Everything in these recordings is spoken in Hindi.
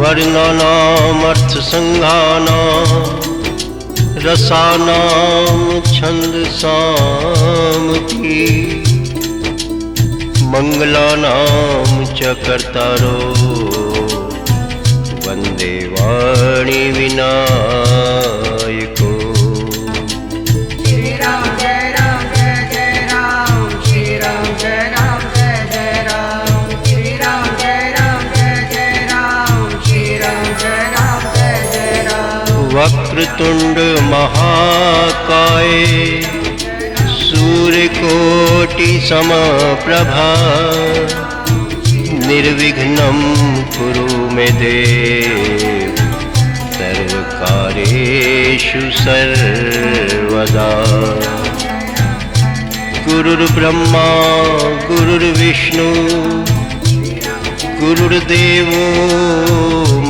वर्णानामर्थसंज्ञानां रसानां छन्दसामपि मंगलानां च कर्तारो वन्दे वाणी विनायको। श्री राम जय जय राम, श्री राम जय जय राम, श्री राम जय जय राम, श्री राम जय जय राम। वक्रतुंड महाकाय सूर्यकोटि समप्रभा निर्विघ्नं कुरु मे देव सर्वकार्येषु सर्वदा। गुरुर्ब्रह्मा गुरुर्विष्णु गुरुर्देवो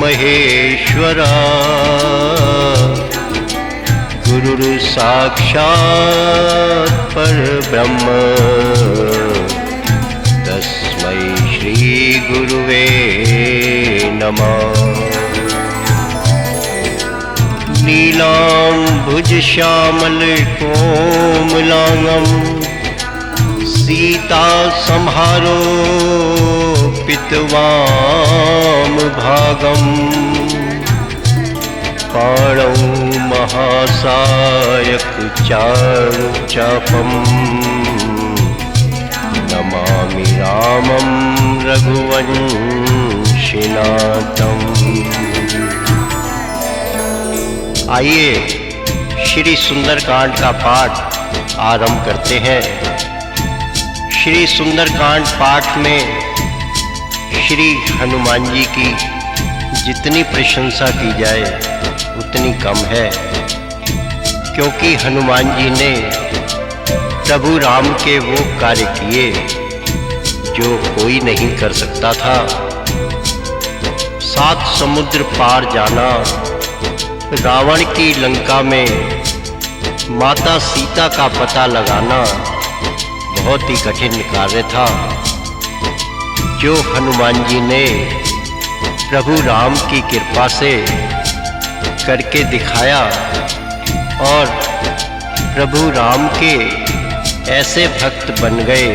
महेश्वरा गुरुर्साक्षात् परब्रह्म तस्मै श्री गुरुवे नमः। नीलाम्बुजश्यामलकोमलांगं सीता संहारो पितवामभागम् पाणौ महासायकचारुचापं नमामि रामं रघुवंशिनाथम्। आइए श्री सुंदरकांड का पाठ आरंभ करते हैं। श्री सुंदरकांड पाठ में श्री हनुमान जी की जितनी प्रशंसा की जाए उतनी कम है, क्योंकि हनुमान जी ने प्रभु राम के वो कार्य किए जो कोई नहीं कर सकता था। 7 समुद्र पार जाना, रावण की लंका में माता सीता का पता लगाना बहुत ही कठिन कार्य था, जो हनुमान जी ने प्रभु राम की कृपा से करके दिखाया। और प्रभु राम के ऐसे भक्त बन गए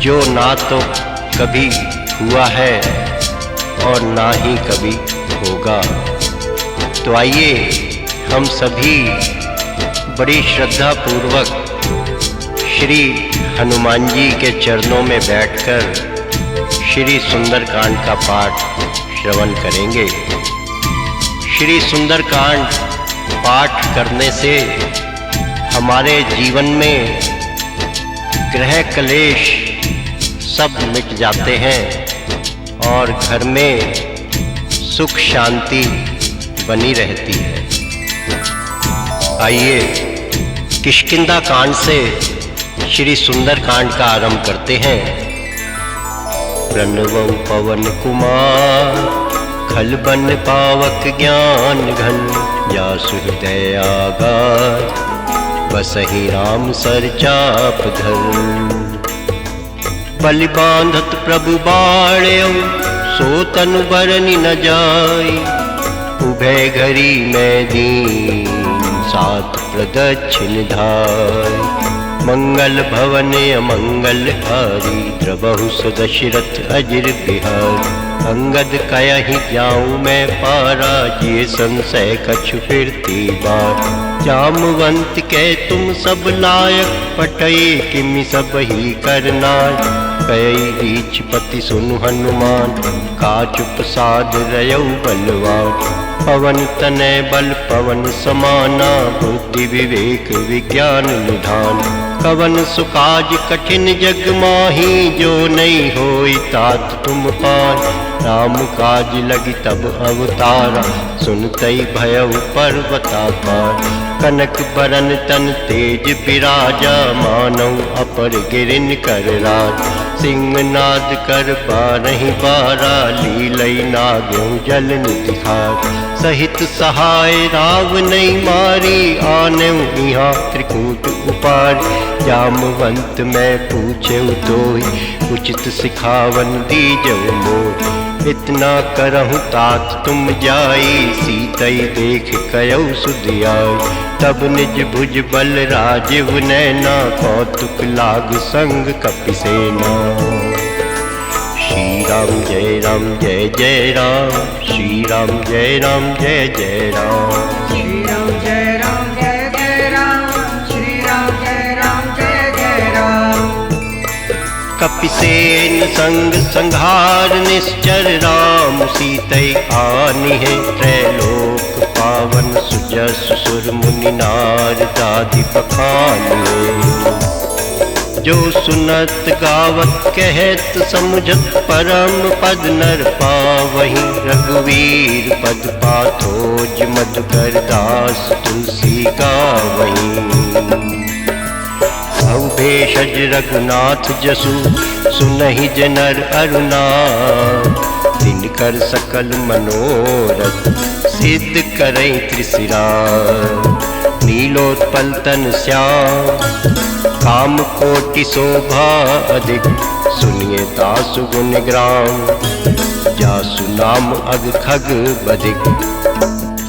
जो ना तो कभी हुआ है और ना ही कभी होगा। तो आइए हम सभी बड़ी श्रद्धा पूर्वक श्री हनुमान जी के चरणों में बैठकर श्री सुंदरकांड का पाठ श्रवण करेंगे। श्री सुंदरकांड पाठ करने से हमारे जीवन में ग्रह क्लेश सब मिट जाते हैं और घर में सुख शांति बनी रहती है। आइए किष्किंधा कांड से श्री सुंदरकांड का आरंभ करते हैं। प्रणवं पवन कुमार खलबन पावक ज्ञान घन, जासु हृदय आगार बसहि राम सर चाप धर। बलि बांधत प्रभु बाण्यौ सो तनु बरनि न जाई, उभय घरी मैं दीन 7 प्रदक्षिण धाय। मंगल भवन अमंगल हारी, द्रबहु सुदशरथ अजिर बिहारी। अंगद कयहि जाऊं मैं पारा, जिय संशय कछु फिरती बार। जामवंत कह तुम सब लायक, पटई किमि सब ही करनाय। कयई रीछ पति सुनु हनुमान, काचुप साध रयौ बलवान। पवन तनय बल पवन समाना, बुद्धि विवेक विज्ञान निधान। कवन सुकाज कठिन जग माही, जो नहीं होई तात तुम पार। राम काज लगी तब अवतारा, सुनतई भयउ पर्वताकार। कनक बरन तन तेज बिराजा, मानौ अपर गिरिन कर राज। सिंहनाद कर बारहि बारा, लीलई नागेउ जल निधिखार। सहित सहाय राव नहीं मारी, आनेउ इहाँ त्रिकूट उपार। जामवंत मैं पूछेउ तोहि, उचित सिखावन दीजउ मोहि। इतना करहु तात तुम जाई, सीतई देख कयौ सुधियाई। तब निज भुज बल राजीव नैना, कौतुक लाग संग कपिसेना। श्री राम जय राम जय जय राम, श्री राम जय राम जय जय राम। श्री राम जय राम जय जय राम, श्री राम जय राम जय जय राम। कपिसेन संग संहार निश्चर, राम सीतई आनी है त्रैलोक पावन। सुजस सुर मुनि नार दादि बखानी, जो सुनत गावत कहत समुझत परम पद नर पावहीं। रघुवीर पद पाथोज मधुकर दास तुलसी गावहीं। भव भेषज रघुनाथ जसु, सुनहि जनर अरुणार। तिनकर सकल मनोरथ, सिद्ध करई त्रिशिरार। नीलोत्पल तन श्याम, काम कोटि शोभा अधिक। सुनिए दासु गुण ग्राम, जासु नाम अग खग बधिक।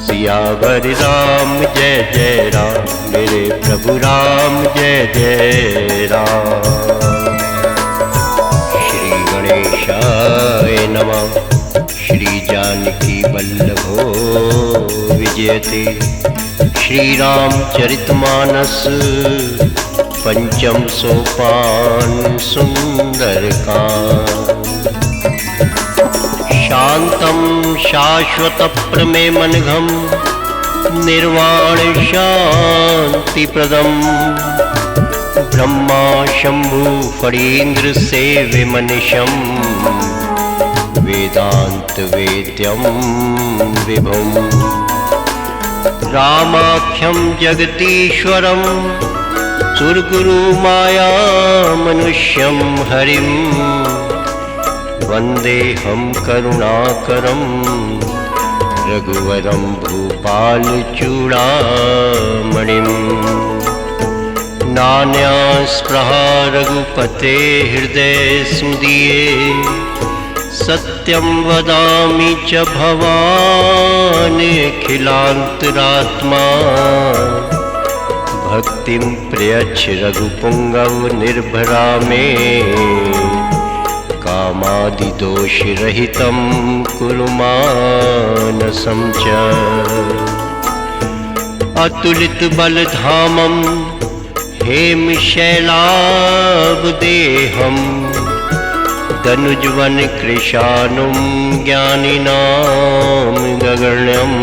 सियावर राम जय जय राम, मेरे प्रभु राम जय जय राम। श्री गणेशाय नमः। श्री जानकी वल्लभो विजयते। श्री रामचरितमानस पंचम सोपान सुंदरकांड। शांतं शाश्वतप्रमेयमनघं, निर्वाण शांति प्रदम। ब्रह्मा शंभु फणीन्द्र सेव्य मनिशं, वेदांत वेद्यं विभुम्। रामाख्यं जगतीश्वरं, सुरगुरु माया मनुष्यं हरिं। वन्देऽहं करुणाकरं, रघुवरं भूपाल चूड़ामणिं। नान्यास्पृहा रघुपते हृदय स्मदीये। सत्यं वदामि च भवान् अखिलान्तरात्मा। भक्तिं प्रयच्छ रघुपुंगव निर्भरा मे। कामादिदोष रहितं कुरु मानसं च। अतुलित बलधामं हेम शैलावदेहं। दनुजवन कृशानुं ज्ञानिनां गगण्यम्।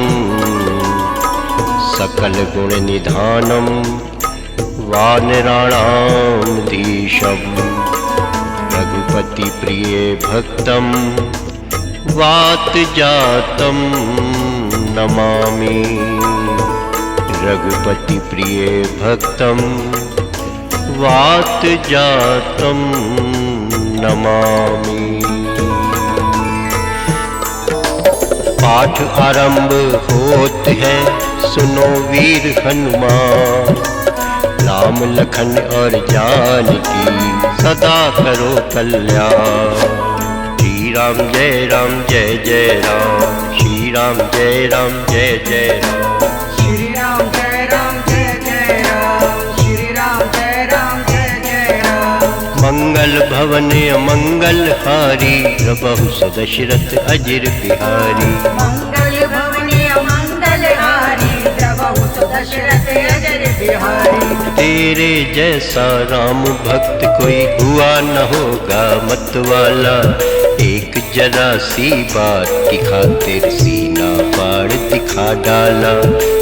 सकल गुण निधानं वानराणां धीशं। रघुपति प्रिय भक्तं वात जातं नमामि। रघुपति प्रिय भक्तं वात जातं नमामि। पाठ आरंभ होत है, सुनो वीर हनुमान। राम लखन और जानकी, सदा करो कल्याण। श्री राम जय जय राम, श्री राम जय जय राम। श्री राम जय जय राम, श्री राम जय जय राम। मंगल भवन मंगल हारी, प्रभु दशरथ अजिर बिहारी। मंगल भवने मंगल हारी, प्रभु दशरथ अजर बिहारी। तेरे जैसा राम भक्त कोई हुआ न होगा मतवाला। एक जरा सी बात की खातिर सीना फाड़ दिखा डाला।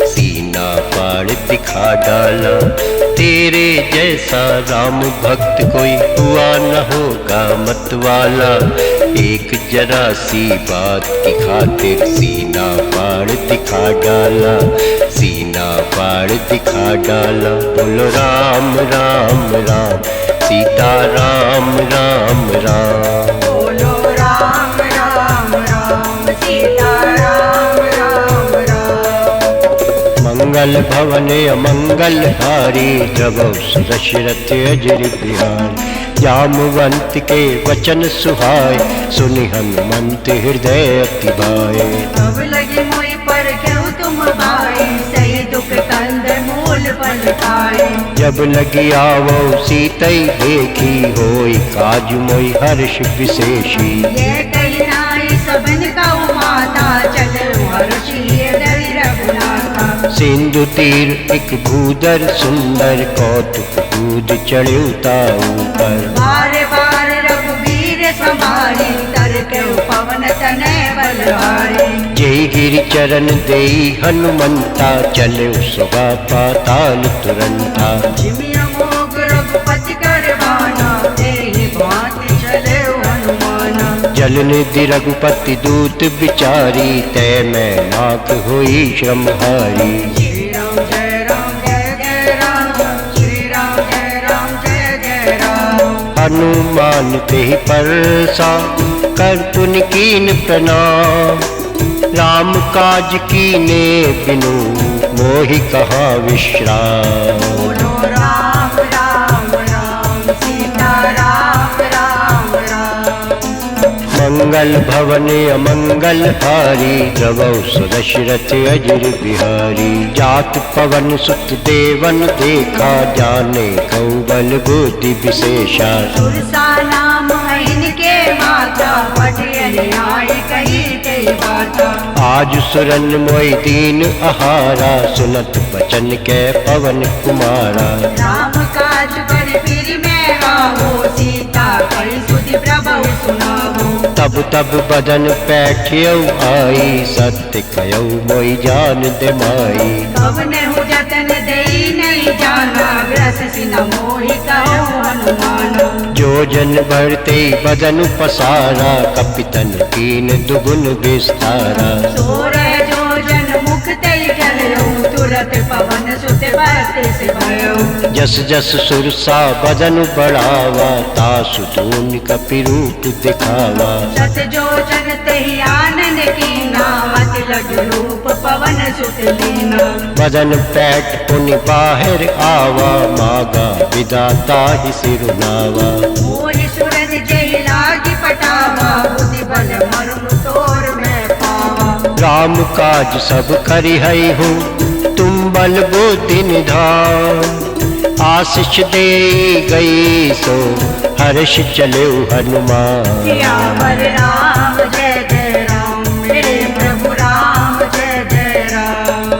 सीना फाड़ दिखा डाला। तेरे जैसा राम भक्त कोई हुआ न होगा मतवाला। एक जरा सी बात की खातिर सीना फाड़ दिखा डाला। सीना फाड़ दिखा डाला। बोलो राम राम राम, सीता राम राम राम। बोलो राम राम राम, सीता राम राम राम। मंगल भवन अमंगल हारी, प्रभु दशरथ अजर बिहारी। जामवंत के वचन सुहाए, सुनि हनुमंत हृदय अति भाए। अब लगी मोई पर क्यों तुम भाई, सही दुख कंद मूल फल खाए। जब लगी आवो सीतई देखी, होई काज मोई हर्ष विशेषी। ये कही नाई सबन का माता, चलो हर्षि हृदय रघुनाथा। सिंधु तीर एक भूदर सुंदर, कौतुक कूद चढ़े ताऊ पर। बार बार रघुवीर संभारी, तर के पवन तनय बलहारी। जय गिरि चरण देई हनुमंता, चले सुगा पाताल तुरंता। जिमिया मोग रघुपति कर बाना, तेहि भांति चले हनुमाना। जल निधि रघुपति दूत विचारी, तय में नाक हुई श्रम हारी। श्री राम जय राम जय जय राम, श्री राम जय राम जय जय राम। हनुमान ते परसा, कर पुन कीन प्रणाम। राम काज कीने बिनु, मोहि कहा विश्राम। बोलो राम राम राम, सीता राम राम राम। मंगल भवन अमंगल हारी, द्रवौ सुदशरथ अजर बिहारी। जात पवन सुत देवन देखा, जाने कौ बल बुद्धि विशेषा। सुरसा नाम है इनके माता, पटियन आई कही कही बाता। आज सुरन मोई दीन आहारा, सुनत बचन के पवन कुमारा। राम काज कर फिर मैं गाओ, सीता कही सुधि प्रभु सुनाओ। तब तब बदन पैठियौ आई, सत्य कयौ मोई जान दे माई। कब ने हो जतन देई नहीं जाना, ग्रस सिन मोहि कहो हनुमान। जो जन भरते बदन पसारा, कपितन कीन दुगुन विस्तारा। सोरे जो जन मुख तई चलो, तुरत पवन सुत बरते से भयो। जस जस सुरसा बदन बढ़ावा, तासु दून कपि रूप दिखावा। सत जो जन तही आनंद कीना, मत लग रूप पवन सुत लीना। बदन पैठ पुनि बाहर आवा, मागा विदाता ही सिरुनावा। मोहि सूरज जय लागी पटावा, बुद्धि बल मर्म तोर में पावा। राम काज सब करिहई हूँ, तुम बल बुद्धि निधान। आशीष दे गई सो, हर्ष चले हनुमान। सियावर राम जय जय राम, मेरे प्रभु राम जय जय राम।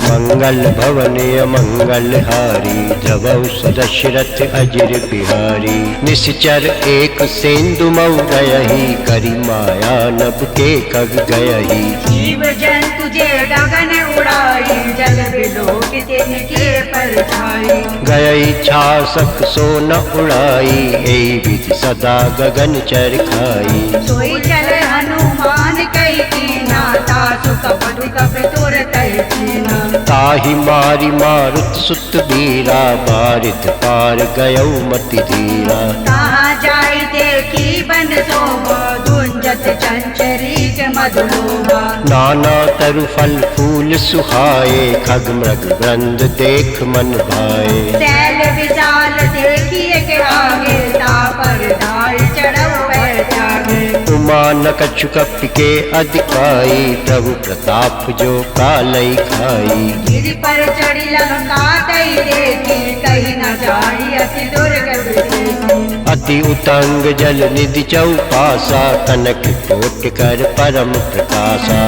मंगल भवन अमंगल हारी, द्रवौ सुदशरथ अजर बिहारी। निश्चर एक सेंदु मऊ गयहि, करी माया नभ के कग गयहि। जीव जंतु जे गगन उड़ाई, जल बिलो तिनके परछाई। गयहि छासक सो न उड़ाई, एहि विधि सदा गगन चर खाई। सोई चल हनुमान कई कीना, तासु कपट कपि तुर तय कीना। ताहि मारि मारुत सुत बीरा, बारित पार गयौ मति धीरा। कहाँ जाई देखी बन शोभा, गुंजत चंचरी के मधुलोभा। नाना तरु फल फूल सुहाए, खग मृग वृंद देख मन भाए। सैल विशाल देखिए के आगे, तापर ढाल चढ़ो बैठागे। उमा न कछु कपि के अधिकाई, प्रभु प्रताप जो कालई खाई। गिरि पर चढ़ी लंका कई देखी, कहीं न जाई अति दुर्गम देखी। अति उतंग जल निधि चौपासा, कनक कोट कर परम प्रकाशा।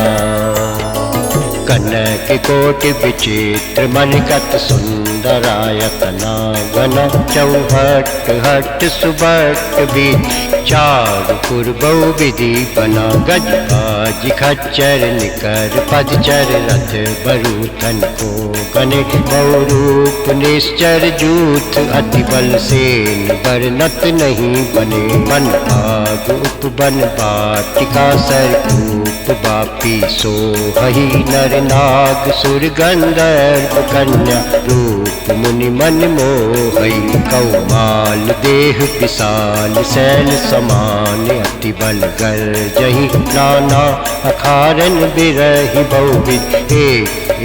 कनक कोट विचित्र मणिकत, सुंदरायतना गण। चौहट हट सुबट बीच, चारु पूर्वौ विधि बना। गज बाज खच्चर निकर, पदचर रथ बरूथन को गने। बहुरूप निश्चर जूथ, अति बल सेन बरनत नहीं बने। बन भाग उपवन बाटिका, सरकूप बापी सोहहि नर नाग सुर गंधर्व कन्या रूप मुनि मन मोहई। कौमाल देह विशाल शैल समान अति बल गर्जहि। नाना अखारन बिरहि बहुविध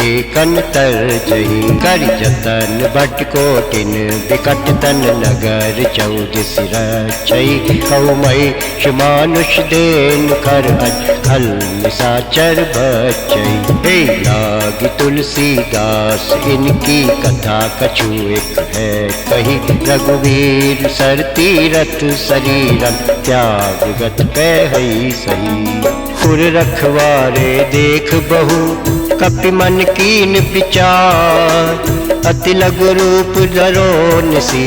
एक तर्जहि। कर जतन भट कोटिन बिकट तन नगर चौदिस रचई। कौमई मानुष देन कर खल निशाचर बचई। हे लागी तुलसीदास इनकी कथा कछु एक है कही। रघुवीर सर तीरथ शरीरन त्याग गत पहई सही। पुर रखवारे देख बहु कपि मन कीन विचार। अति लघु रूप धरो निसी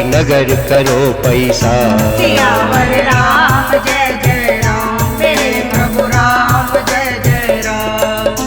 नगर करो पैसा। सियावर राम जय जय राम मेरे प्रभु राम जय जय राम।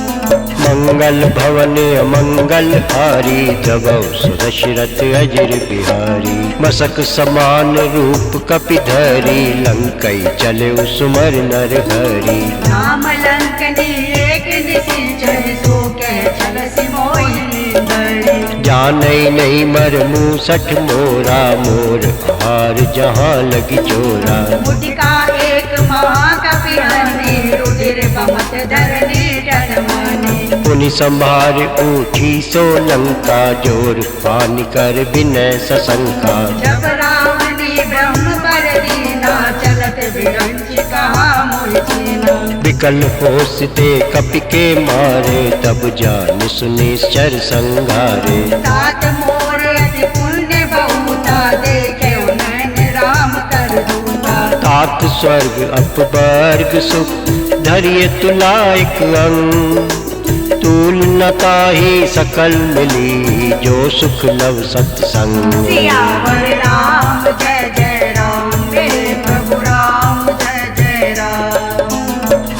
मंगल भवन अमंगल हारी द्रवौ सुदशरथ अजर बिहारी। मसक समान रूप कपिधरी लंकई चले सुमर नर हरि। राम लंकनी एक निशिचर सो कह चल सिमोहिनी धरी। जानई नहीं मर मूसठ मोरा मोर हार जहाँ लगी चोरा। मुटिका एक महाकपि हनि रुधिर बमत धरनी टनमनि। पुनि संभार उठी सो लंका जोर पानी कर बिनय सशंका। जब रावणी ब्रह्म पर दीना चलत विरंच कहा मोहि चीना। विकल होश दे कपि के मारे तब जान सुनिश्चर संघारे। तात मोर अति पुण्य बहुता देखे नैन राम कर दूता। तात स्वर्ग अपवर्ग सुख धरिय तुला एक अंग। तूल न ताहि सकल मिली जो सुख लव सत्संग। सियावर राम जय जय राम मेरे प्रभु राम जय जय राम।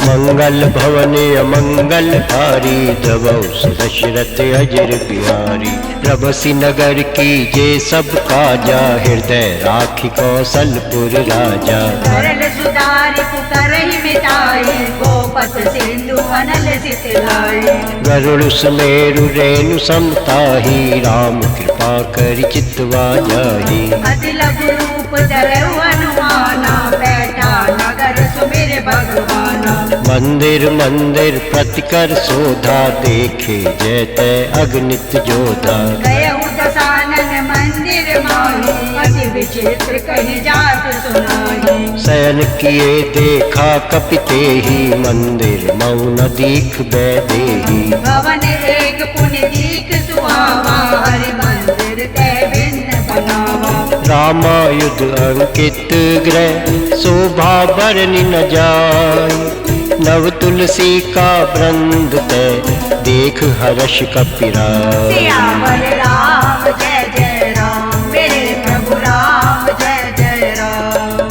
मंगल भवन अमंगल हारी द्रवौ सुदशरथ अजर बिहारी। प्रभसी नगर की जे सब काजा हृदय राखी कौशलपुर राजा। सरल सुधारि पुकारहि मिटाई गोपत सिंधु अनल सितलाई। गरुड़ सुमेरु रेणु समताही राम कृपा करि चितवा जाहि। अति लघु रूप धरहु हनुमाना बैठा नगर सुमिर भगवाना। मंदिर मंदिर प्रतिकर शोधा देखे जयते अगणित जोधा। गयहु दसानन मंदिर माही अति विचित्र कही जात सुनाही। शयन किए देखा कपिते ही मंदिर मौन दीख बैदेही। भवन एक पुण्य दीख सुहावा हरि मंदिर तय भिन्न बनावा। रामायुध अंकित ग्रह शोभा बरनि न जाय। नव तुलसी का वृंद तय देख हर्ष कपिराय। सियावर राम जय जय राम मेरे प्रभु राम जय जय राम।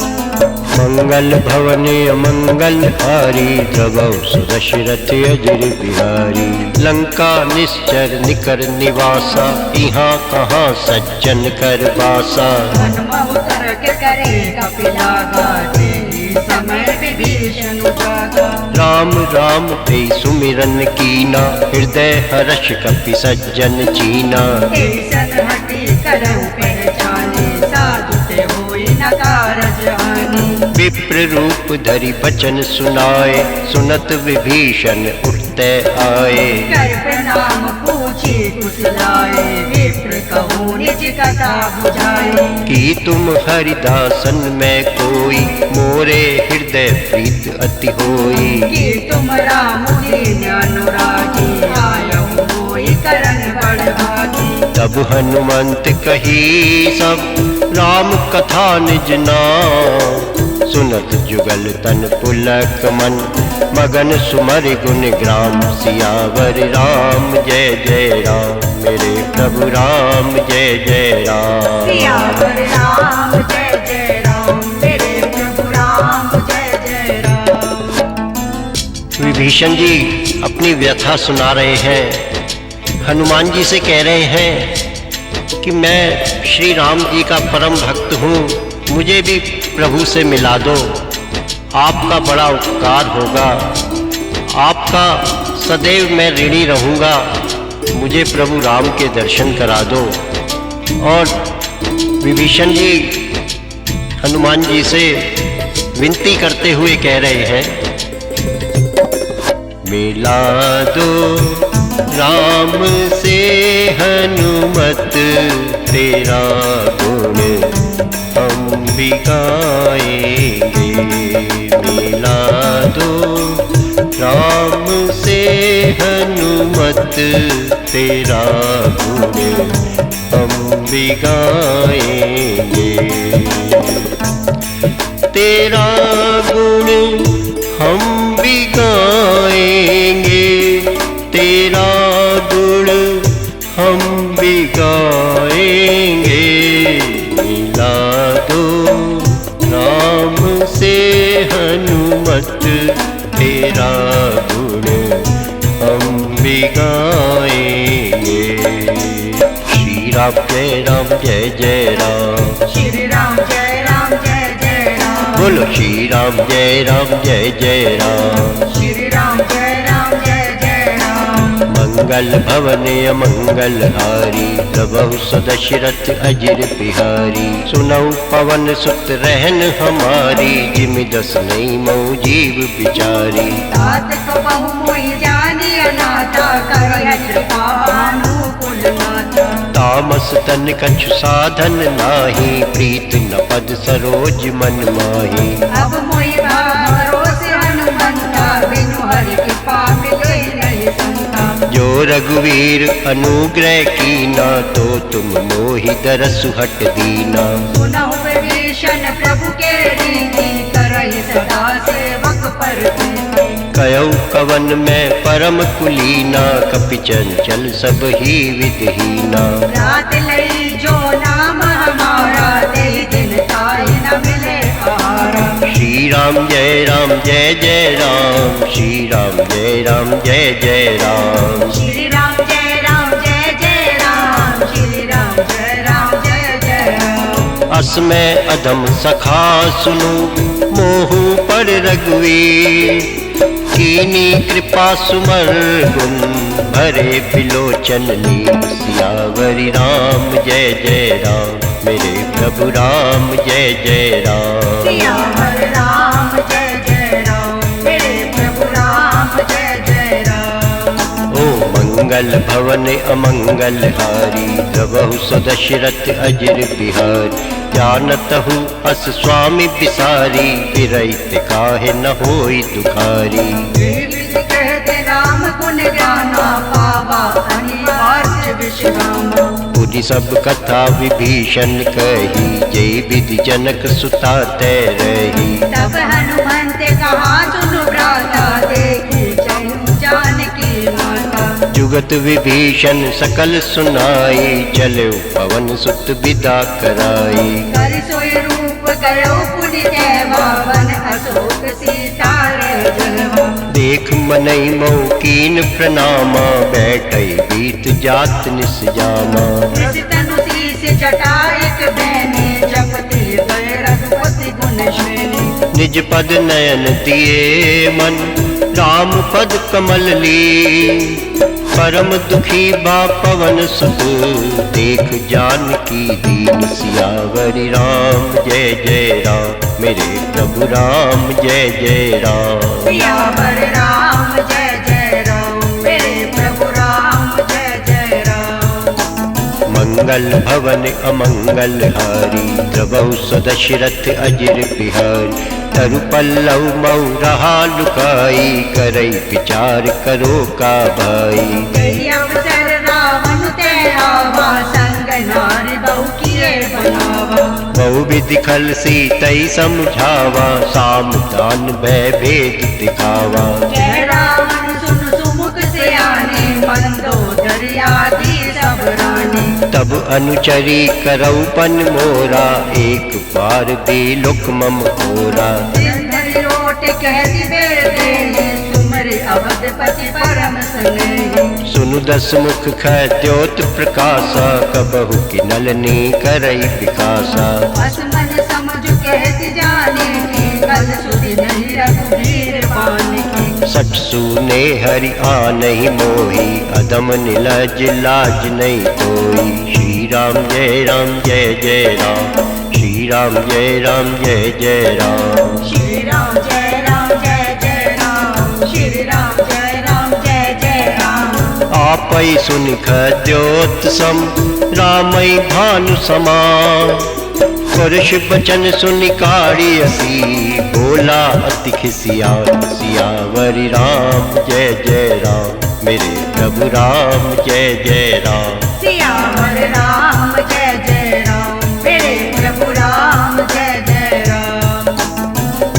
मंगल भवन अमंगल हारी द्रवौ सुदशरथ अजर बिहारी। लंका निश्चर निकर निवासा यहाँ कहाँ सज्जन कर वासा। हनुमहु तर्क करे कपिलागा तेहि समय विभीषण जागा। राम राम ते सुमिरन कीना हृदय हर्ष कपि सज्जन चीना। ऐसन हटी करहु पहचाने साधु ते होई न कारज हानि। विप्र रूप धरि बचन सुनाए सुनत विभीषण उठते आए। कर प्रणाम पूछी कुशलाए विप्र कहूँ निज कथा बुझाए। कि तुम हरिदासन में कोई मोरे हृदय प्रीत अति होई। कि तुम राम दीन अनुरागी आयहु होई करन बड़ भागी। तब हनुमंत कही सब राम कथा निज नाम। सुनत जुगल तन पुलक मन मगन सुमर गुण ग्राम। सियावर राम जय जय राम मेरे प्रभु राम जय जय राम। सियावर राम जय जय राम मेरे प्रभु राम जय जय राम। विभीषण जी अपनी व्यथा सुना रहे हैं। हनुमान जी से कह रहे हैं कि मैं श्री राम जी का परम भक्त हूँ, मुझे भी प्रभु से मिला दो। आपका बड़ा उपकार होगा। आपका सदैव मैं ऋणी रहूँगा, मुझे प्रभु राम के दर्शन करा दो। और विभीषण जी हनुमान जी से विनती करते हुए कह रहे हैं, मिला दो राम से हनुमत, तेरा गुण हम भी गाएंगे। मिला दो राम से हनुमत, तेरा गुण हम भी गाएंगे। तेरा गुण हम भी गाएंगे, तेरा गुण हम भी गाएंगे। मिला दो राम से हनुमत, तेरा गुण हम भी गाएंगे। श्री राम जय जय राम, श्री राम जय जय राम। बोलो श्री राम जय जय राम, श्री राम जय जय राम। मंगल भवन अमंगल हारी, प्रभु सदशरथ अजिर बिहारी। सुनऊ पवन सुत रहन हमारी, जिमि दस नहीं मऊ जीव बिचारी। तात कबहु मोहि जानि अनाथा, करहि कृपा अनुकूल नाथा। तामस तन कछु साधन नाही, प्रीत न पद सरोज मन माही। अब मोहि भरोसे हनुमंता, बिनु हरि कृपा मिले नहीं संता। जो रघुवीर अनुग्रह कीना, तो तुम मोहि दरसु हट दीना। सुनहु विभीषण प्रभु के रीति, करहि सदा सेवक पर प्रीति। कयऊ कवन में परम कुलीना, कपि चंचल सब ही विधहीना। रात लई जो नाम हमारा, तेहि दिन ताहि न मिले आहारा। श्री राम जय जय राम, श्री राम जय जय राम। श्री राम जय जय राम, श्री राम जय जय राम। अस में अधम सखा सुनु, मोहु पर रघुवीर। कीनी कृपा सुमर गुण, भरे बिलोचन लीन। सियावरी राम जय राम, मेरे प्रभु राम जय राम। सियावर राम जय राम, मेरे प्रभु राम जय राम। ओ मंगल भवन अमंगल हारी, प्रभु सदशरथ अजिर बिहारी। जानतहु अस स्वामी बिसारी, फिरैत काहे न होई दुखारी। कहते राम गुण गाना, पावा अनिवार्य विश्रामा। पूरी सब कथा विभीषण कही, जय विधि जनक सुता तै रही। तब हनुमंत कहा सुनु भ्राता, देखी जयु जानकी माता। जुगत विभीषण सकल सुनाई, चलो पवन सुत विदा कराई। कर सोई रूप गयो पुनि देवा, वन अशोक सीता रे जलवा। देख मनई मऊ कीन प्रणामा, बैठई बीत जात निस जामा। तनु शीस जटायक बैने, जपति गए रघुपति गुण श्रेणी। निज पद नयन दिए मन, राम पद कमल ली। परम दुखी बा पवन सुत, देख जानकी दीन। सियावरी राम जय राम, मेरे प्रभु राम जय राम। सियावर राम जय राम, मेरे प्रभु राम जय राम। मंगल भवन अमंगल हारी, प्रभु सदशरथ अजिर बिहारी। तरु पल्लव मऊ रहा लुकाई, करई विचार करो का भाई। यही अवसर रावण ते आवा, संग नारी बहु किए बनावा। बहु विधि खल सीतई समझावा, सामधान भय भेद दिखावा। जय रावण सुन सुमुख से आने, मंदोदरी आदि सब रानी। तब अनुचरी करऊ पन मोरा, एक बार बेलुक मम होरा। सिंधरी रोट कहती बेदेने, सुमरि अवधपति परम स्नेही। सुनु दस मुख खद्योत प्रकाशा, कबहु की नलनी करई विकासा। बस मन समझ कहती जाने की, कल सुधि नहीं रघुवीर पान की। सठ सूने हरि आनहि मोही, अदम निलज लाज नहीं कोई। श्री राम जय जय राम, श्री राम जय जय राम। श्री राम जय जय राम, श्री राम जय जय राम। आपै सुनिख द्योत सम, रामै भानु समान। पुरुष बचन सुनि काढ़ी असी, बोला अति खिसियान। सियावरि राम जय राम, मेरे प्रभु राम जय राम। सियावर राम जय राम, मेरे प्रभु राम जय राम।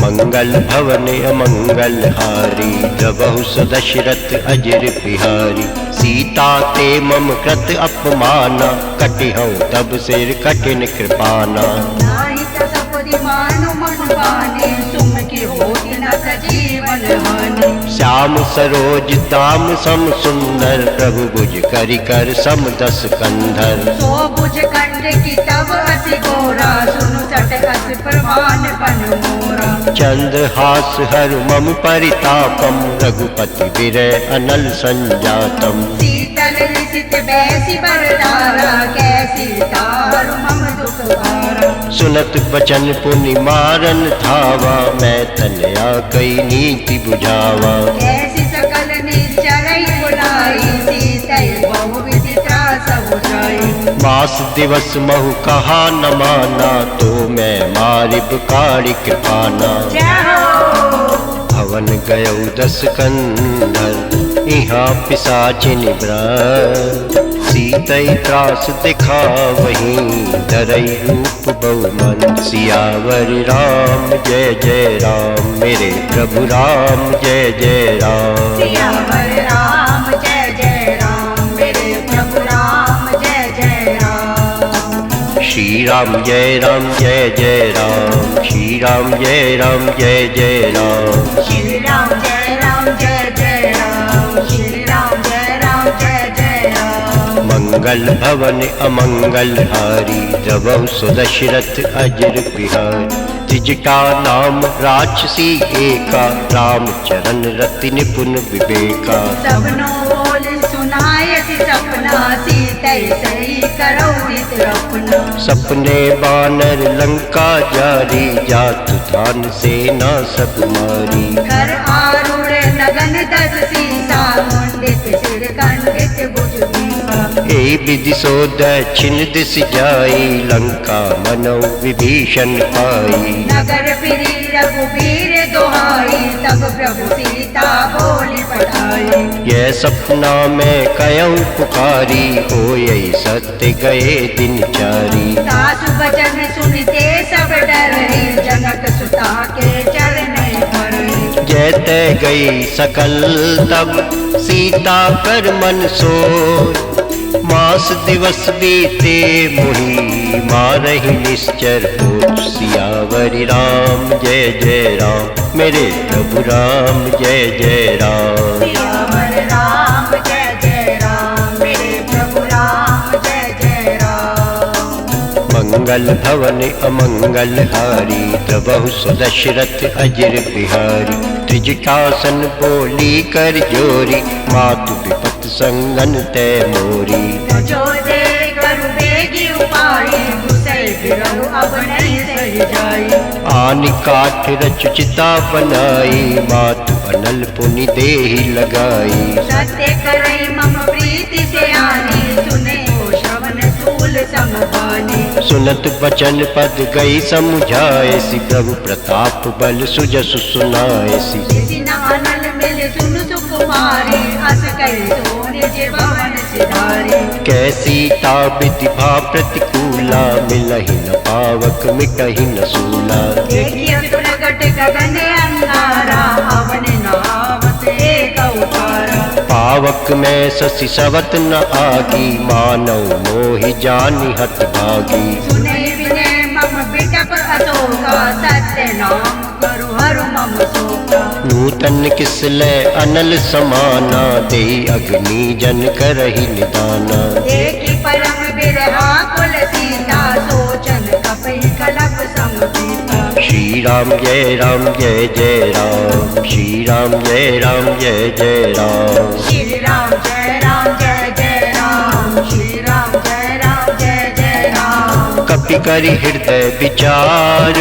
मंगल भवन अमंगल हारी, द्रवहु दशरथ अजर बिहारी। सीता ते मम कृत अपमाना, कटिहौ तब सिर कठिन कृपाना। नाहि तपति मानु मन बानी, सुमति होति न सजीवन हानि। श्याम सरोज दाम सम सुंदर, प्रभु भुज करि कर सम दस कंधर। सो भुज कंठ की तब अति गोरा, सुनु सट अस प्रमाण बन मोरा। चंद्रहास हरु मम परितापम, रघुपति विरह अनल संजातम। शीतल निशित बैसी बरदारा, कैसी तारु मम दुख भारा। सुनत बचन पुनि मारन धावा, मैं तनया कई नीति बुझावा। कैसी सकल निश्चरई बुलाई, सीतई बहु विधि त्रास बुझाई। मास दिवस महु कहा न माना, तो मैं मारिब काढ़ी कृपाना। जय हो भवन गयौ दस कंधर, इहाँ पिशाचिन ब्रह। सीतई त्रास दिखावहीं, धरई रूप बहुमन। सियावर राम जय राम, मेरे प्रभु राम जय राम। सियावर राम जय राम, मेरे प्रभु राम जय राम। श्री राम जय जय राम, श्री राम जय जय राम। श्री राम जय जय राम, श्री राम जय जय राम। मंगल भवन अमंगल हारी, द्रवहु सुदशरथ अजर बिहारी। त्रिजटा नाम राक्षसी एका, राम चरण रति निपुण विवेका। सबनो बोल सुनायति सपना, सीतई सही करो हित अपना। सपने बानर लंका जारी, जात धान सेना सब मारी। घर आरूढ़ नगन दस सीसा, मुंडित सिर खंडित भुज दीपा। ए विधि सो दक्षिण दिस जाई, लंका मनो विभीषण पाई। नगर फिरी रघुबीर दुहाई, तब प्रभु सीता बोली पठाई। यह सपना में कयऊ पुकारी, होय सत्य गए दिन चारी। सासु वचन सुनते सब डरे, जनक सुता के चरण पड़े। जैते गई सकल तब, सीता कर मन सोय। मास दिवस बीते मुहि, मारहि निश्चर होत। सियावरि राम जय राम, मेरे प्रभु राम जय राम। सियावर राम जय राम, मेरे प्रभु राम जय राम। मंगल भवन अमंगल हारी, द्रवहु सुदशरथ अजर बिहारी। त्रिजटासन बोली कर जोरी, मातु विपत संगन तय मोरी। जो दे करु बेगी उपाई, घुसै गिरहु अब नहीं सही जाई। आनि काठ रचु चिता बनाई, मातु अनल पुनि देहि लगाई। सत्य करई मम प्रीति से आनी, सुने ओ श्रवण सूल समबानी। सुनत बचन पद गई समुझाए, सि प्रभु प्रताप बल सुजसु सुनाएसी। किसी न अनल मिल सुन सुकुमारी, अस कई सोने जे भवन सिधारी। कैसी ताबिति भा प्रतिकूला, मिलहि न पावक मिटहि न सूला। देखिए प्रगट गगन अंगारा, अवन नावत एक उतारा। पावक में शशि सवत न आगी, मानव मोहि जानि हत भागी। सुने विने मम बिटप अशोका, सत्य नाम करु हरु मम शोका। नूतन किसले अनल समाना, दे अग्नि जन करहि निदाना। देखी परम बिरहा कुल सीता, सोचन कपि कलप समपीता। श्री राम जय जय राम, श्री राम जय जय राम। श्री राम जय जय राम, श्री राम जय जय राम। कपि करि हृदय विचार,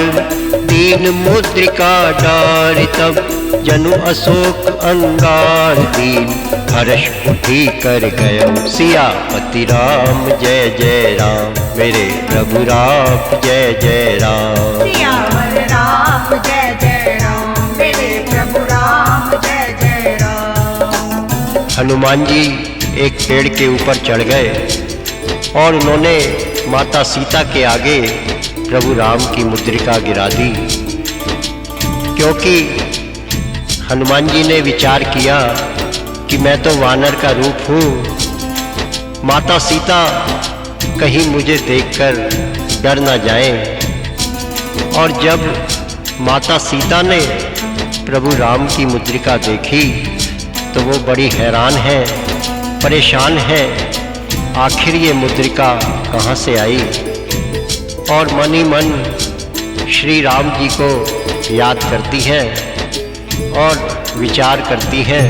दीन मुद्रिका डार, तब जनु अशोक अंगार दीन, हर्ष उठी कर गयो सियापति राम जय राम, मेरे प्रभु राम जय राम। सियावर राम जय राम, मेरे प्रभु राम जय राम। हनुमान जी एक पेड़ के ऊपर चढ़ गए और उन्होंने माता सीता के आगे प्रभु राम की मुद्रिका गिरा दी, क्योंकि हनुमान जी ने विचार किया कि मैं तो वानर का रूप हूँ, माता सीता कहीं मुझे देखकर डर ना जाएं। और जब माता सीता ने प्रभु राम की मुद्रिका देखी तो वो बड़ी हैरान है, परेशान है, आखिर ये मुद्रिका कहाँ से आई। और मन ही मन श्री राम जी को याद करती है और विचार करती है।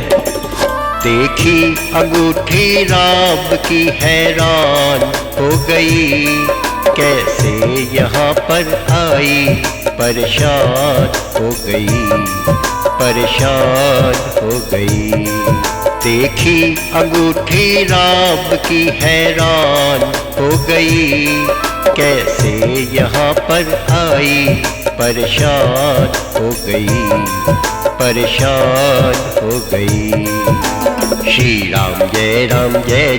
देखी अंगूठी राम की हैरान हो गई, कैसे यहाँ पर आई, परेशान हो गई, परेशान हो गई। देखी अंगूठी राम की हैरान हो गई, कैसे यहाँ पर आई, परेशान हो गई, परेशान हो गई। श्री राम जय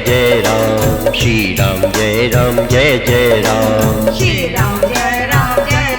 जय राम, श्री राम जय जय राम। श्री राम जय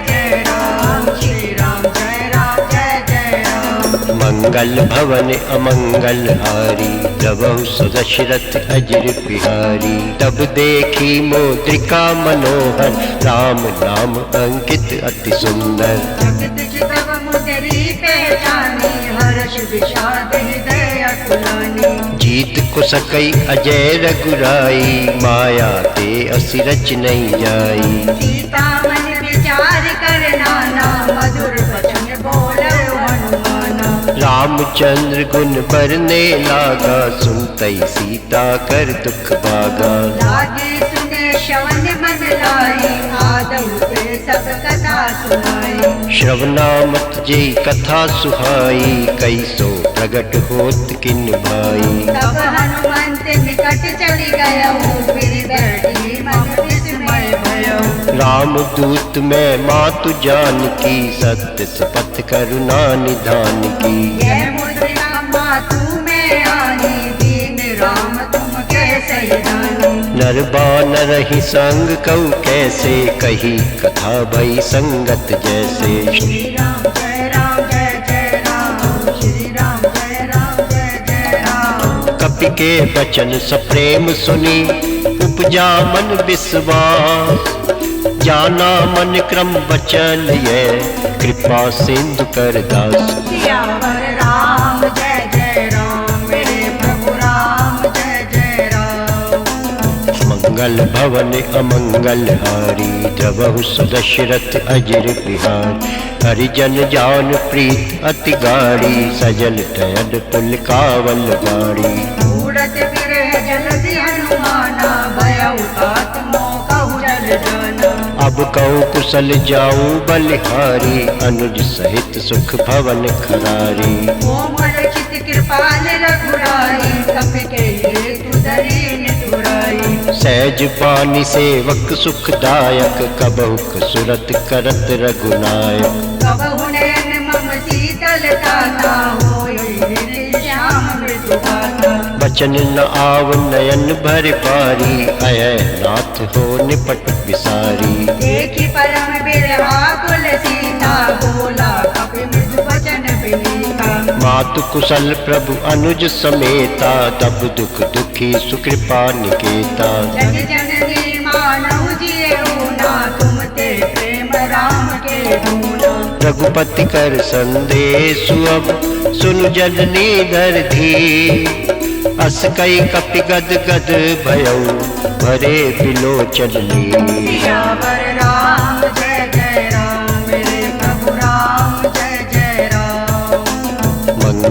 जय राम, श्री राम जय जय राम। मंगल भवन अमंगल हारी, प्रभु सुदशरथ अजर बिहारी। तब देखी मुद्रिका मनोहर, राम नाम अंकित अति सुंदर। जगत तब मुदरी पहचानी, हर्ष विषाद हृदय अकुलानी। जीत को सकई अजय रघुराई, माया ते असिरच नहीं जाई। सीता मन विचार कर नाना, मधुर वचन बोले हनुमाना। रामचंद्र गुण बरने लागा, सुनतई सीता कर दुख भागा। लागे सुने श्रवण मन लाई, आदम पे सब कथा सुनाई। श्रवणामत जी कथा सुहाई, कैसो प्रगट होत किन भाई। तब हनुमंत निकट चली गया, फिर बैठी मन विस्मय भयो। राम दूत में मातु जानकी, सत्य शपथ करुणा निधान की। यह मुद्रिका मातु में आनी, दीन राम तुम कैसे जानी। नर बानर ही संग कहु कैसे, कही कथा भई संगत जैसे। श्री राम जय जय राम, श्री राम जय जय राम। कपि के बचन सप्रेम सुनी, उपजा मन विश्वास। जाना मन क्रम बचन ये, कृपा सिंधु कर दास। सियावर राम जय राम, मेरे प्रभु राम जय राम। मंगल भवन अमंगल हारी, द्रवहु सुदशरथ अजर बिहारी। हरिजन जान प्रीत अति गाड़ी, सजल टयन पुल कावल गाड़ी। मूरत विरह जलधि हनुमाना, भयउ तात मोकहु जल जाना। अब कहूँ कुशल जाऊं बलिहारी, अनुज सहित सुख भवन खरारी। कोमल चित कृपाल रघुराई, कपि के हेतु धरी निठुराई। सहज बानी सेवक सुखदायक, कबहुक सुरत करत रघुनायक। कबहु नयन मम शीतल ताता, होय हृदय श्याम मृदु गाता। बचन न आव नयन भर पारी, अय नाथ हो निपट विसारी। देखी परम बिरहाकुल सीता, बोला कपि मृदु वचन विनीता। मातु कुशल प्रभु अनुज समेता, तब दुख दुखी सुकृपा निकेता। जग जननी मानव जिए ऊना, तुम ते प्रेम राम के दूना। रघुपति कर संदेशु अब, सुनु जननी धर धी। अस कई कपि गद गद भयउ, भरे बिलोचन ली। सियावर राम जय राम, मेरे प्रभु राम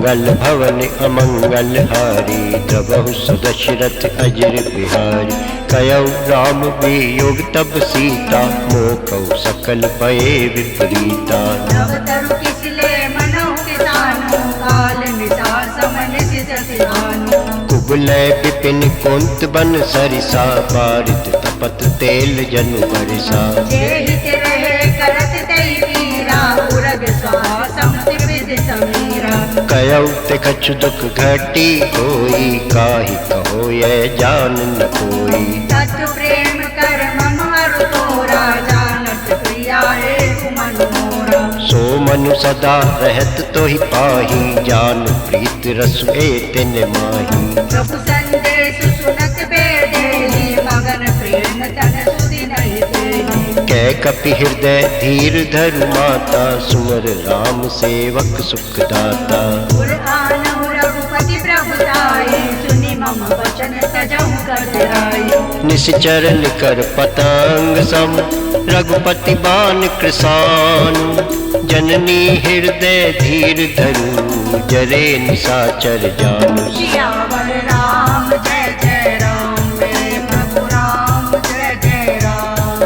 मंगल भवन अमंगल हारी, द्रवहु सुदशरथ अजर बिहारी। कयौ राम वियोग तब सीता, मोकौ सकल भये विपरीता। नव तरु किसले मनहु किसानु, काल निसा समन सिसि भानु। कुबलय विपिन कुंत बन सरिसा, बारित तपत तेल जनु बरसा। जेहित रहे करत तई पीरा, उरग स्वाहा समुद्र विधि समीरा। कयौ ते कछु दुख घटी होई, काहि कहो यह जान न कोई। तत्व प्रेम कर मम हरु तोरा, जानत प्रिया एक मन मोरा। सो मनु सदा रहत तोहि पाही, जान प्रीत रसु ए तिन माही। प्रभु संदेश सुनत बेदेहि, मगन प्रेम तन सुधि नहीं देहि। कै कपि हृदय धीर धरु माता, सुमर राम सेवक सुख दाता। पुर आनहु रघुपति प्रभुताई, सुनि मम वचन तजहु कतराई। निश्चर निकर पतंग सम, रघुपति बान कृसान। जननी हृदय धीर धरु, जरे निशाचर जानु। सियावर राम जय जय राम, मेरे प्रभु राम जय जय राम।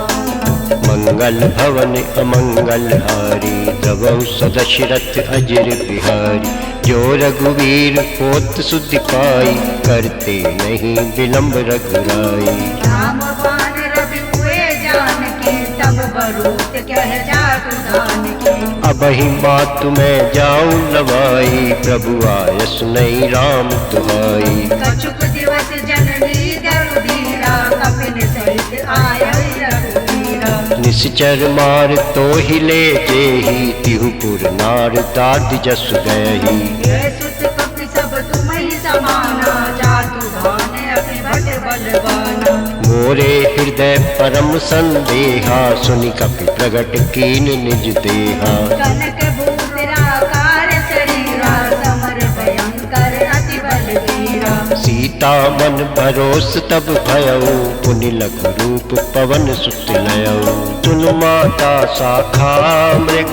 मंगल भवन अमंगल हारी, द्रवहु सदशरथ अजर बिहारी। जो रघुवीर होत सुधि पाई, करते नहीं विलंब रघुराई। राम बाण रवि हुए जानकी, तब बरूत कह जातु धानकी। अबहि मातु मैं जाऊं लवाई, प्रभु आयस नहीं राम दुहाई। कछुक दिवस जननी दरु धीरा, कपिन सहित आयई रघुवीरा। निश्चर मार तो ही ले जेहि, तिहुपुर नार दाद जसु गयहि। ये सुत कपि सब तुम्हि समाना, जातु धान अति भट बलवाना। मोरे हृदय परम संदेहा, सुनि कपि प्रगट कीन निज देहा। कनक भूषराकार शरीरा, समर भयंकर अति बलवीरा। सीता मन भरोस तब भयउ, पुनि लघु रूप पवन सुत लयउ। तुनु माता शाखा मृग,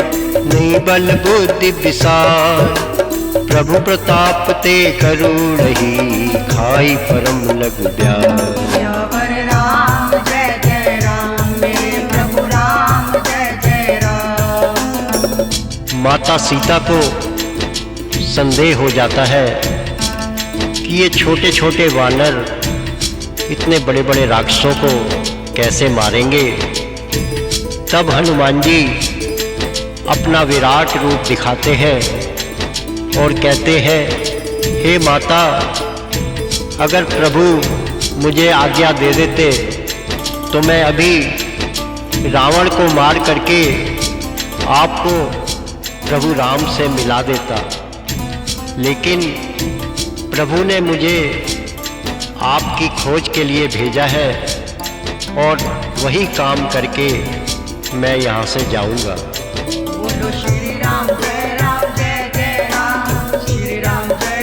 नहीं बल बुद्धि विसार। प्रभु प्रताप ते करुणहि, खाई परम लघु ब्याह। सियावर राम जय जय राम, मेरे प्रभु राम जय जय राम। माता सीता को संदेह हो जाता है कि ये छोटे छोटे वानर इतने बड़े बड़े राक्षसों को कैसे मारेंगे। तब हनुमान जी अपना विराट रूप दिखाते हैं और कहते हैं, हे माता, अगर प्रभु मुझे आज्ञा दे देते तो मैं अभी रावण को मार करके आपको प्रभु राम से मिला देता। लेकिन प्रभु ने मुझे आपकी खोज के लिए भेजा है और वही काम करके मैं यहाँ से जाऊँगा। बोलो श्री राम जय जय राम, श्री राम जय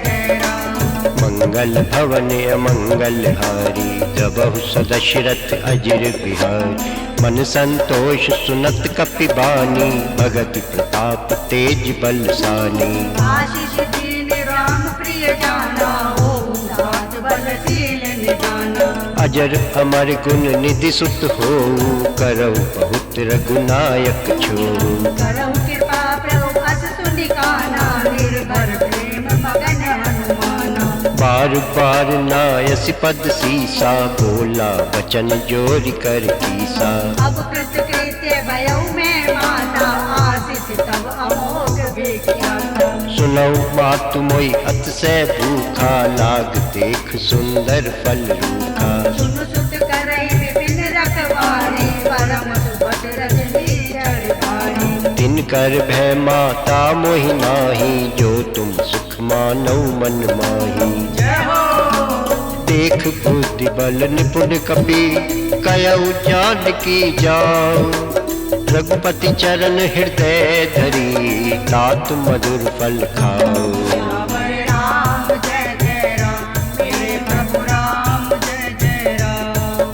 जय राम। मंगल भवन अमंगल हारी, द्रवहु सदशरथ अजर बिहारी। मन संतोष सुनत कपि बानी, भगति प्रताप तेज बलसानी। आशीष दीन राम प्रिय जाना, हो दात बलशील निदाना। अजर अमर गुण निधि सुत हो, करहु बहुत रघुनायक छो। करहु कृपा प्रभु अस सुनि काना, निर्भर प्रेम मगन हनुमाना। बार बार नायसि पद सीसा, बोला वचन जोरि कर कीसा। अब कृत कृत्य भयउ में माता, आशीष तब अमोघ विख्याता। सुनौ मातु मोहि अतिशय भूखा, लाग देख सुंदर फल रूखा। सुनु सुत करई विपिन रखवारी, परम सुभट रजनी चढ़ारी। तिनकर भय माता मोहि नाही, जो तुम सुख मानौ मन माही। जय हो देख बुद्धि बल निपुण कपि, कयउ जानकी जाऊ। रघुपति चरण हृदय धरी, तात मधुर फल खाओ। सियावर राम जय जय राम, मेरे प्रभु राम जय जय राम।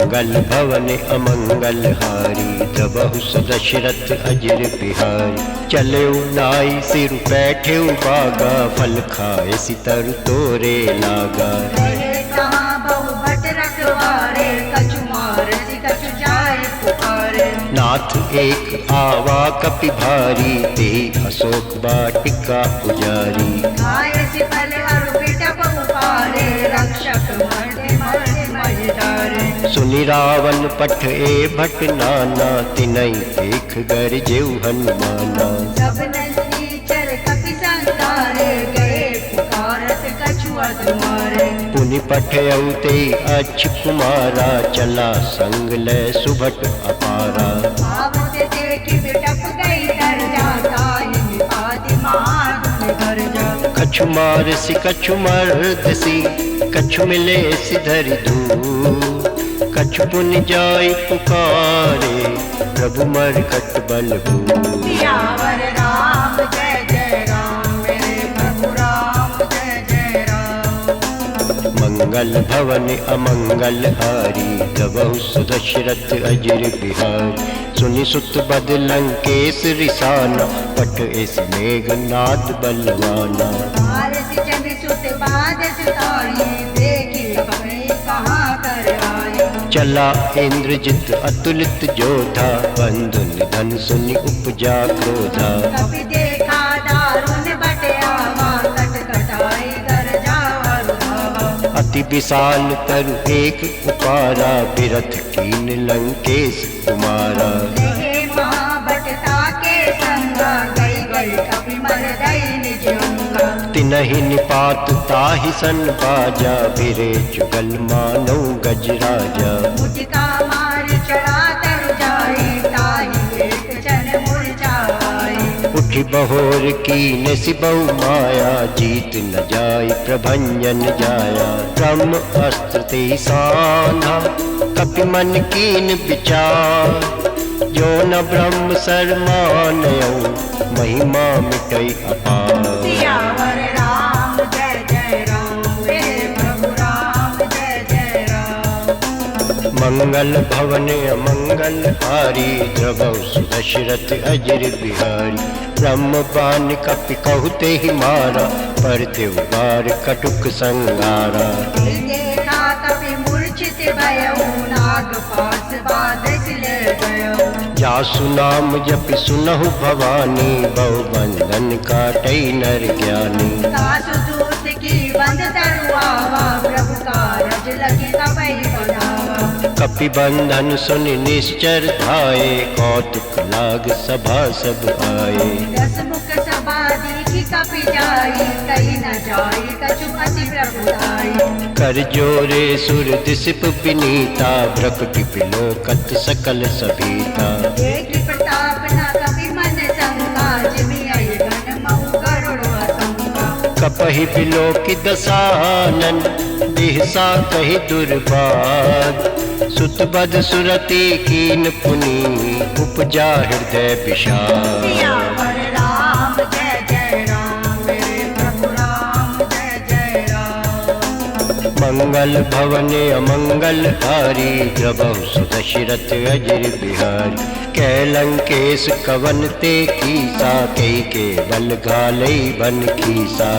मंगल भवन अमंगल हारी, द्रबहु दशरथ अजर बिहारी। चले नाई सिर बैठे बागा, फल खाए सितर तोरे लागा। रहे कहाँ बहु भट रखवारे, कछु मारसी कछु जाए पुकारे। नाथ एक आवा कपि भारी, ते अशोक वाटिका पुजारी। खाए से फल अरु बिटप उपारे, रक्षक मर्दे मर्दे मझधारे। सुनि रावण पठ ए भट नाना, तिनई देख गर जेउ हनुमाना। सब नीचर कपि संतारे, गए पुकारत कछु अधुमारे। पुनि पठयउ ते अच्छ कुमारा, चला संग लै सुभट अपारा। आवत देखि बिटप गई डर जाता, हिनि आदि महान घर जा। कछु मारसी कछु मर्दसी, कछु मिले सिधरि दूर। कछु पुनि जाई पुकारे, प्रभु मरकट बल भूर। सियावर राम जय जय राम, मेरे प्रभु राम जय जय राम। मंगल भवन अमंगल हारी, द्रबहु दशरथ अजर बिहारी। सुनि सुत बद लंकेश रिसाना, पट इस मेघनाद बलवाना। भारत चंद सुत बाद सुताई, देखी कपड़े कहाँ कर आए। चला इंद्रजित अतुलित जोधा, बंधु निधन सुनि उपजा क्रोधा। कपि देखा दारुण बट आवा, कट कटाई कर जावर धावा। अति विशाल तरु एक उपारा, बिरथ कीन लंकेश कुमारा। रहे महाबटता के संगा, गई गई कपि मर गई निज अंगा। तिनहि निपात ताहि सन बाजा, बिरे जुगल मानो गजराजा। मुझका मार चढ़ा तरु जाए, ताहि एक चन मुरझाए। उठि बहोर कीन सिबहु माया, जीत न जाय प्रभंजन जाया। ब्रह्म अस्त्र ते साधा, कपि मन कीन विचार। जो न ब्रह्म सर मानयउ, महिमा मिटई अपार। सियावर राम जय जय राम, मेरे प्रभु राम जय जय राम। मंगल भवन अमंगल हारी, द्रबहु दशरथ अजर बिहारी। ब्रह्म बान कपि कहु तेहि मारा, पर तेउ बार कटुक संगारा। देखा कपि मूर्छित भयउ, नाग पास बाधित ले गयउ। जासु नाम जपि सुनहु भवानी, बहु बंधन काटई नर ज्ञानी। सासु दूत की बंद तरुआवा, प्रभु कारज लगी तबई बनावा। कपि बंधन सुनि निश्चर धाये, कौतुक लाग सभा सब आए। दस मुख सभा दीखी कपि जाई, कही न जाई कछु अति प्रभुताई। कर जोरे सुर दिसिप विनीता, भ्रकुटि बिलोकत सकल सभीता। एक प्रताप न कपि मन शंका, जिमि आई गण महु करुण आशंका। कपहि बिलोकि दसानन, बिहसा कहि दुर्बाद। सुत बद सुरति कीन पुनि, उपजा हृदय विषाद। सियावर राम जय जय राम, मेरे प्रभु राम जय जय राम। मंगल भवन अमंगल हारी, द्रबहु दशरथ अजर बिहारी। कैलंकेश कवन ते कीसा, कई के बल घालई बन खीसा।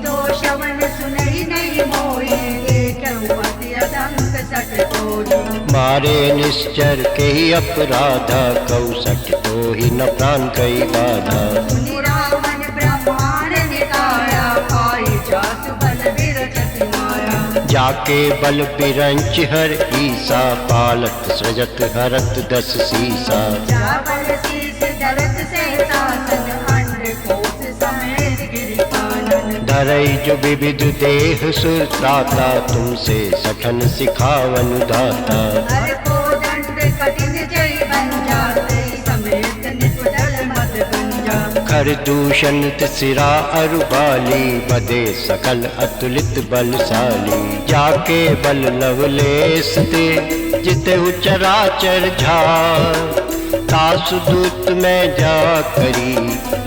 दोषवन सुनई नहीं मोई, देखहु अति अदंक सट तोड़ी। मारे निश्चर केहि अपराधा, कहु सठ तोहि न प्राण कई बाधा। मुनि रावण ब्रह्मांड निकाया, पाई जासु बल विरचति माया। जाके बल बिरंच हर ईसा, पालत सृजत हरत दस सीसा। जाबल शीस धरत से शासन, अंड कोश समेत गिरि कानन। धरई जो विविध देह सुरताता, तुमसे सठन सिखावन दाता। हर को दंड कठिन जय बन जाते, समेत निपुदल मत गंजा। खर दूषण सिरा अरुबाली, बदे सकल अतुलित बलशाली। जाके बल लवलेस ते, जितेहु चराचर झार। तासु दूत में जा करी,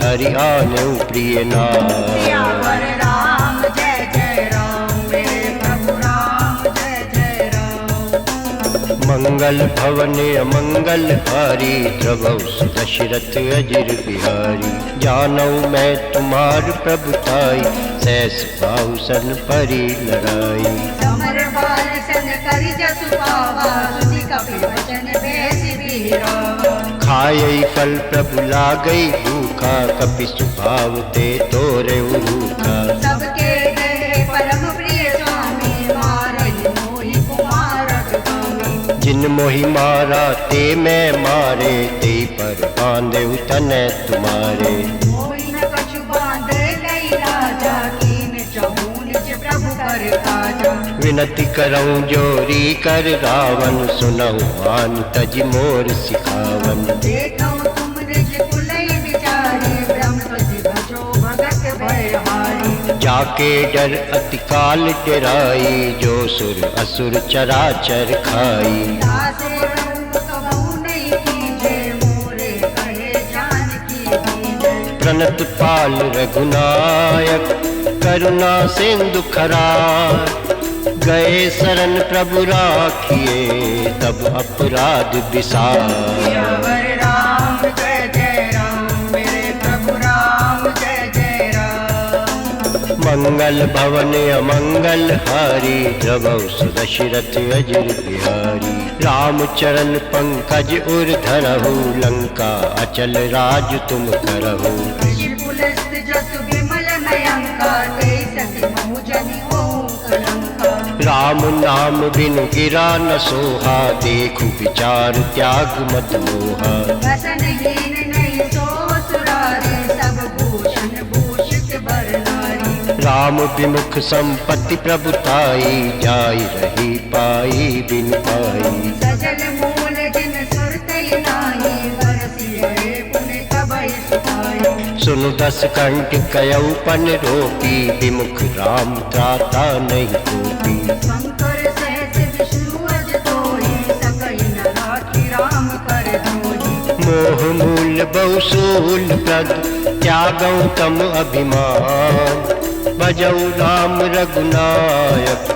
हरि आनेउ प्रिय नार। सियावर राम जय जय राम, मेरे प्रभु राम जय जय राम। मंगल भवन अमंगल हारी, द्रवौ सुदशरथ अजिर बिहारी। जानऊ मैं तुम्हार प्रभुताई, सहस पाऊ सन परी लड़ाई। समर बाल सन करि जसु पावा, सुनि कपिल वचन बेसि बिरावा। खायई फल प्रभु लागई भूखा, कपि सुभाव ते तोरे रूखा। सबके गए परम प्रिय स्वामी, मारहि मोहि कुमारक स्वामी। जिन मोहि मारा ते मैं मारे, ते पर बांधे तनै तुम्हारे। मोहि न कछु बांधे लई राजा, कीन चहु निज प्रभु कर काजा। विनती करऊं जोरी कर रावण, सुनहु मान तज मोर सिखावन। देखऊं तुम निज कुलई विचारी, ब्रह्म तुझ भजो भगत भयहारी। जाके डर अति काल डराई, जो सुर असुर चराचर खाई। दासे रहूं कबहु नहीं कीजे, मोरे कहे जानकी कीजे। प्रणत पाल रघुनायक, करुणा सिंधु खरार। गए शरण प्रभु राखिए, तब अपराध विसार। सियावर राम जय जय राम, मेरे प्रभु राम जय जय राम। मंगल भवन अमंगल हारी, द्रवौ सुदशरथ अजिर बिहारी। राम चरण पंकज उर धरहु, लंका अचल राज तुम करहु। ऋषि पुलस्त जसु विमल नयंका, तेई सति महु जनि होऊं कलंका। राम नाम बिनु गिरा न सोहा, देखु विचार त्याग मत मोहा। रसनहीन नहीं सो सुरारी, सब भूषण भूषित बर नारी। राम विमुख संपत्ति प्रभुताई, जाई रही पाई बिन पाई। सजल मूल जिन सुरतई नाही, बरसि रहे पुण्य कबई सुखाई। सुनु दस कंठ कयऊ पन रोपी, विमुख राम त्राता नहीं कोपी। शंकर सहस विष्णु अज दोई, सकई न राखी राम कर धोई। मोह मूल बहुसूल प्रद, त्यागऊ तम अभिमान। भजऊ राम रघुनायक,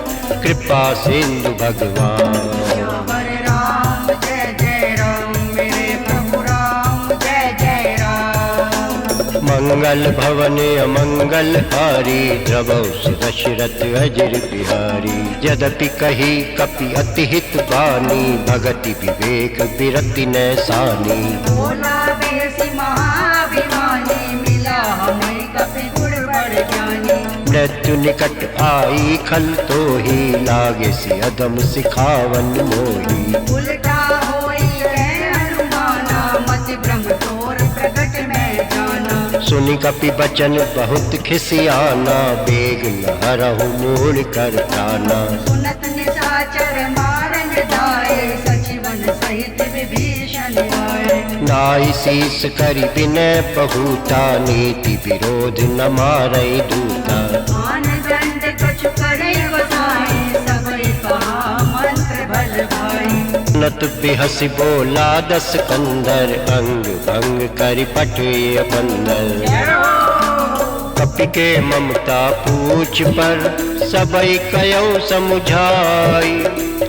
कृपा सिंधु भगवान। सियावर राम जय जय राम, मेरे प्रभु राम जय जय राम। मंगल भवन अमंगल हारी, द्रवौ सुदशरथ अजिर बिहारी। यद्यपि कही कपि अति हित बानी, भगति विवेक बिरति नैसानी। बोला बेसी महाभिमानी, मिला हमें कपि गुण बड़ ज्ञानी। मृत्यु निकट आई खल तो ही, लागे सि अधम सिखावन मोही। उल्टा होई है अनुमाना, मति भ्रम तोर प्रगट में जाना। सुनि कपि बचन बहुत खिसियाना, बेग न हरहु मोड़ कर ताना। सुनत निशाचर मारन जाए, सचिवन सहित विभीषण आए। नाई शीस करि विनय बहुता, नीति विरोध न मारई दूता। आन दंड कछु करे गोसाई, सबई कहा मंत्र बल भाई। नत बिहसि बोला दस कंदर, अंग भंग करि पटे बंदर। कपि के ममता पूछ पर, सबई कयऊ समुझाई।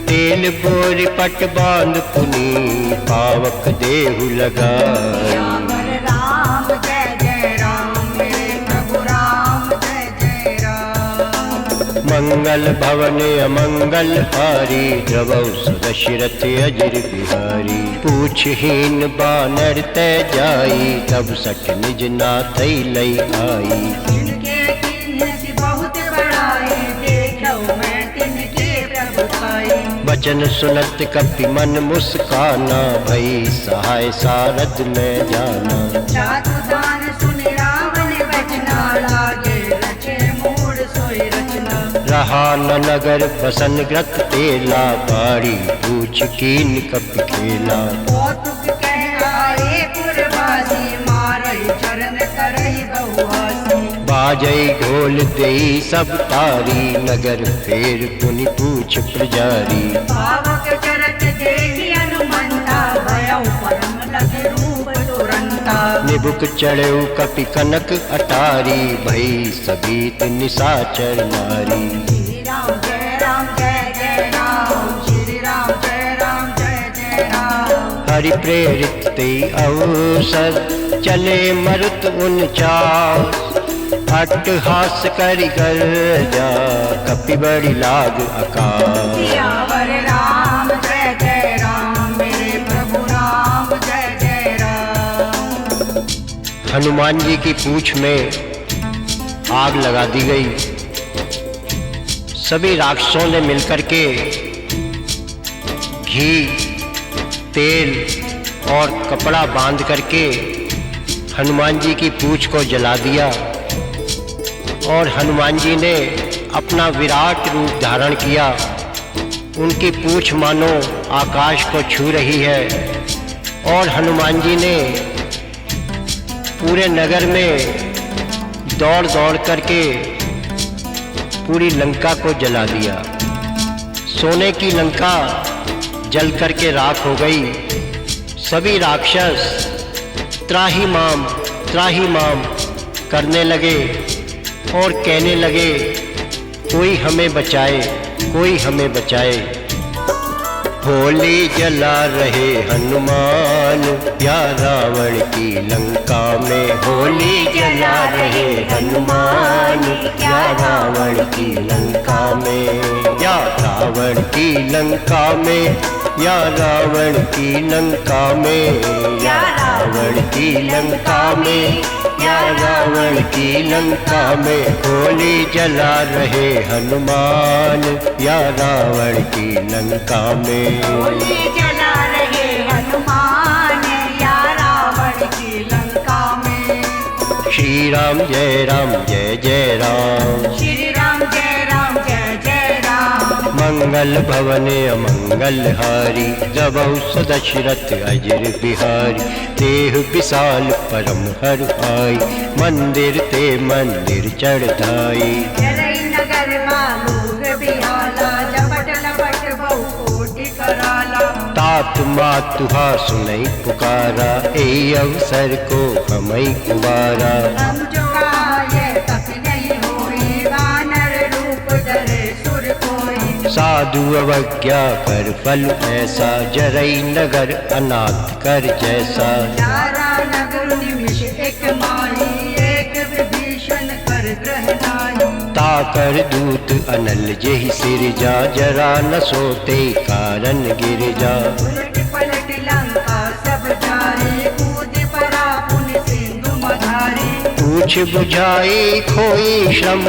तेल बोर पट बांध पुनी, पावक देहु लगाई। सियावर राम जय जय राम, मेरे प्रभु राम जय जय राम। मंगल भवन अमंगल हारी, द्रवौ सुदशरथ अजिर बिहारी। पूछहीन बानर तय जाई, तब सठ निज नाथै लई आई। जिनके किन्हीं बहुत बड़ाई, देखो मैं तिनके प्रभुताई। वचन सुनत कपि मन मुस्काना, भई सहाय सारद में जाना। जातु दान सुनि रावण बचना, लागे रचे मूड सोई रचना। रहा न नगर बसन ग्रत तेला, बाड़ी पूछ कीन कपि खेला। कौतुक कह आए पुरवासी, मारहि चरण करहि बहुआसी। बाजई ढोल देई सब तारी, नगर फेर पुनि पूछ प्रजारी। पावक चरत देखि हनुमंता, भयउ परम लगे रूप तुरंता। निबुक चढ़ऊ कपि कनक अटारी, भई सबीत निशाचर नारी। श्री राम जय जय राम, श्री राम जय राम हरि प्रेरित ते अवसर चले मरुत 49 अट्टहास करि गर्जा कपि बड़ी लाग आकाश। सियावर राम जय जय राम मेरे प्रभु राम जय जय राम। हनुमान जी की पूंछ में आग लगा दी गई। सभी राक्षसों ने मिलकर के घी तेल और कपड़ा बांध करके हनुमान जी की पूंछ को जला दिया और हनुमान जी ने अपना विराट रूप धारण किया। उनकी पूंछ मानो आकाश को छू रही है और हनुमान जी ने पूरे नगर में दौड़ दौड़ करके पूरी लंका को जला दिया। सोने की लंका जल करके राख हो गई। सभी राक्षस त्राही माम करने लगे और कहने लगे कोई हमें बचाए, कोई हमें बचाए। होली जला रहे हनुमान या रावण की लंका में। होली जला रहे हनुमान या रावण की लंका में। या रावण की लंका में, या रावण की लंका में। या रावण की लंका में, या रावण की लंका में। होली जला रहे हनुमान या रावण की लंका में। होली जला रहे हनुमान या रावण की लंका में। श्री राम जय जय राम। श्री राम जय जय राम। मंगल भवन अमंगल हारी जबहु सदशरथ अजर बिहारी। देह विशाल परम हर आई मंदिर ते मंदिर चढ़ाई। जरई नगर मालूग बिहाला जपट लपट बहु कोटि कराला। तात मातुहा सुनई पुकारा ए अवसर को हमई कुवारा। हम जो ये तक नहीं होई वानर रूप धरे सुर कोई। साधु अवज्ञा कर फल ऐसा जरई नगर अनाथ कर जैसा। सारा नगर निमिष एक माही एक विभीषण कर ग्रह नाही। ताकर दूत अनल जेहि सिरजा जरा न सोते कारण गिर जा। उलट पलट लंका सब जारी कूद परा पुनि सिंधु मधारी। पूछ बुझाई खोई श्रम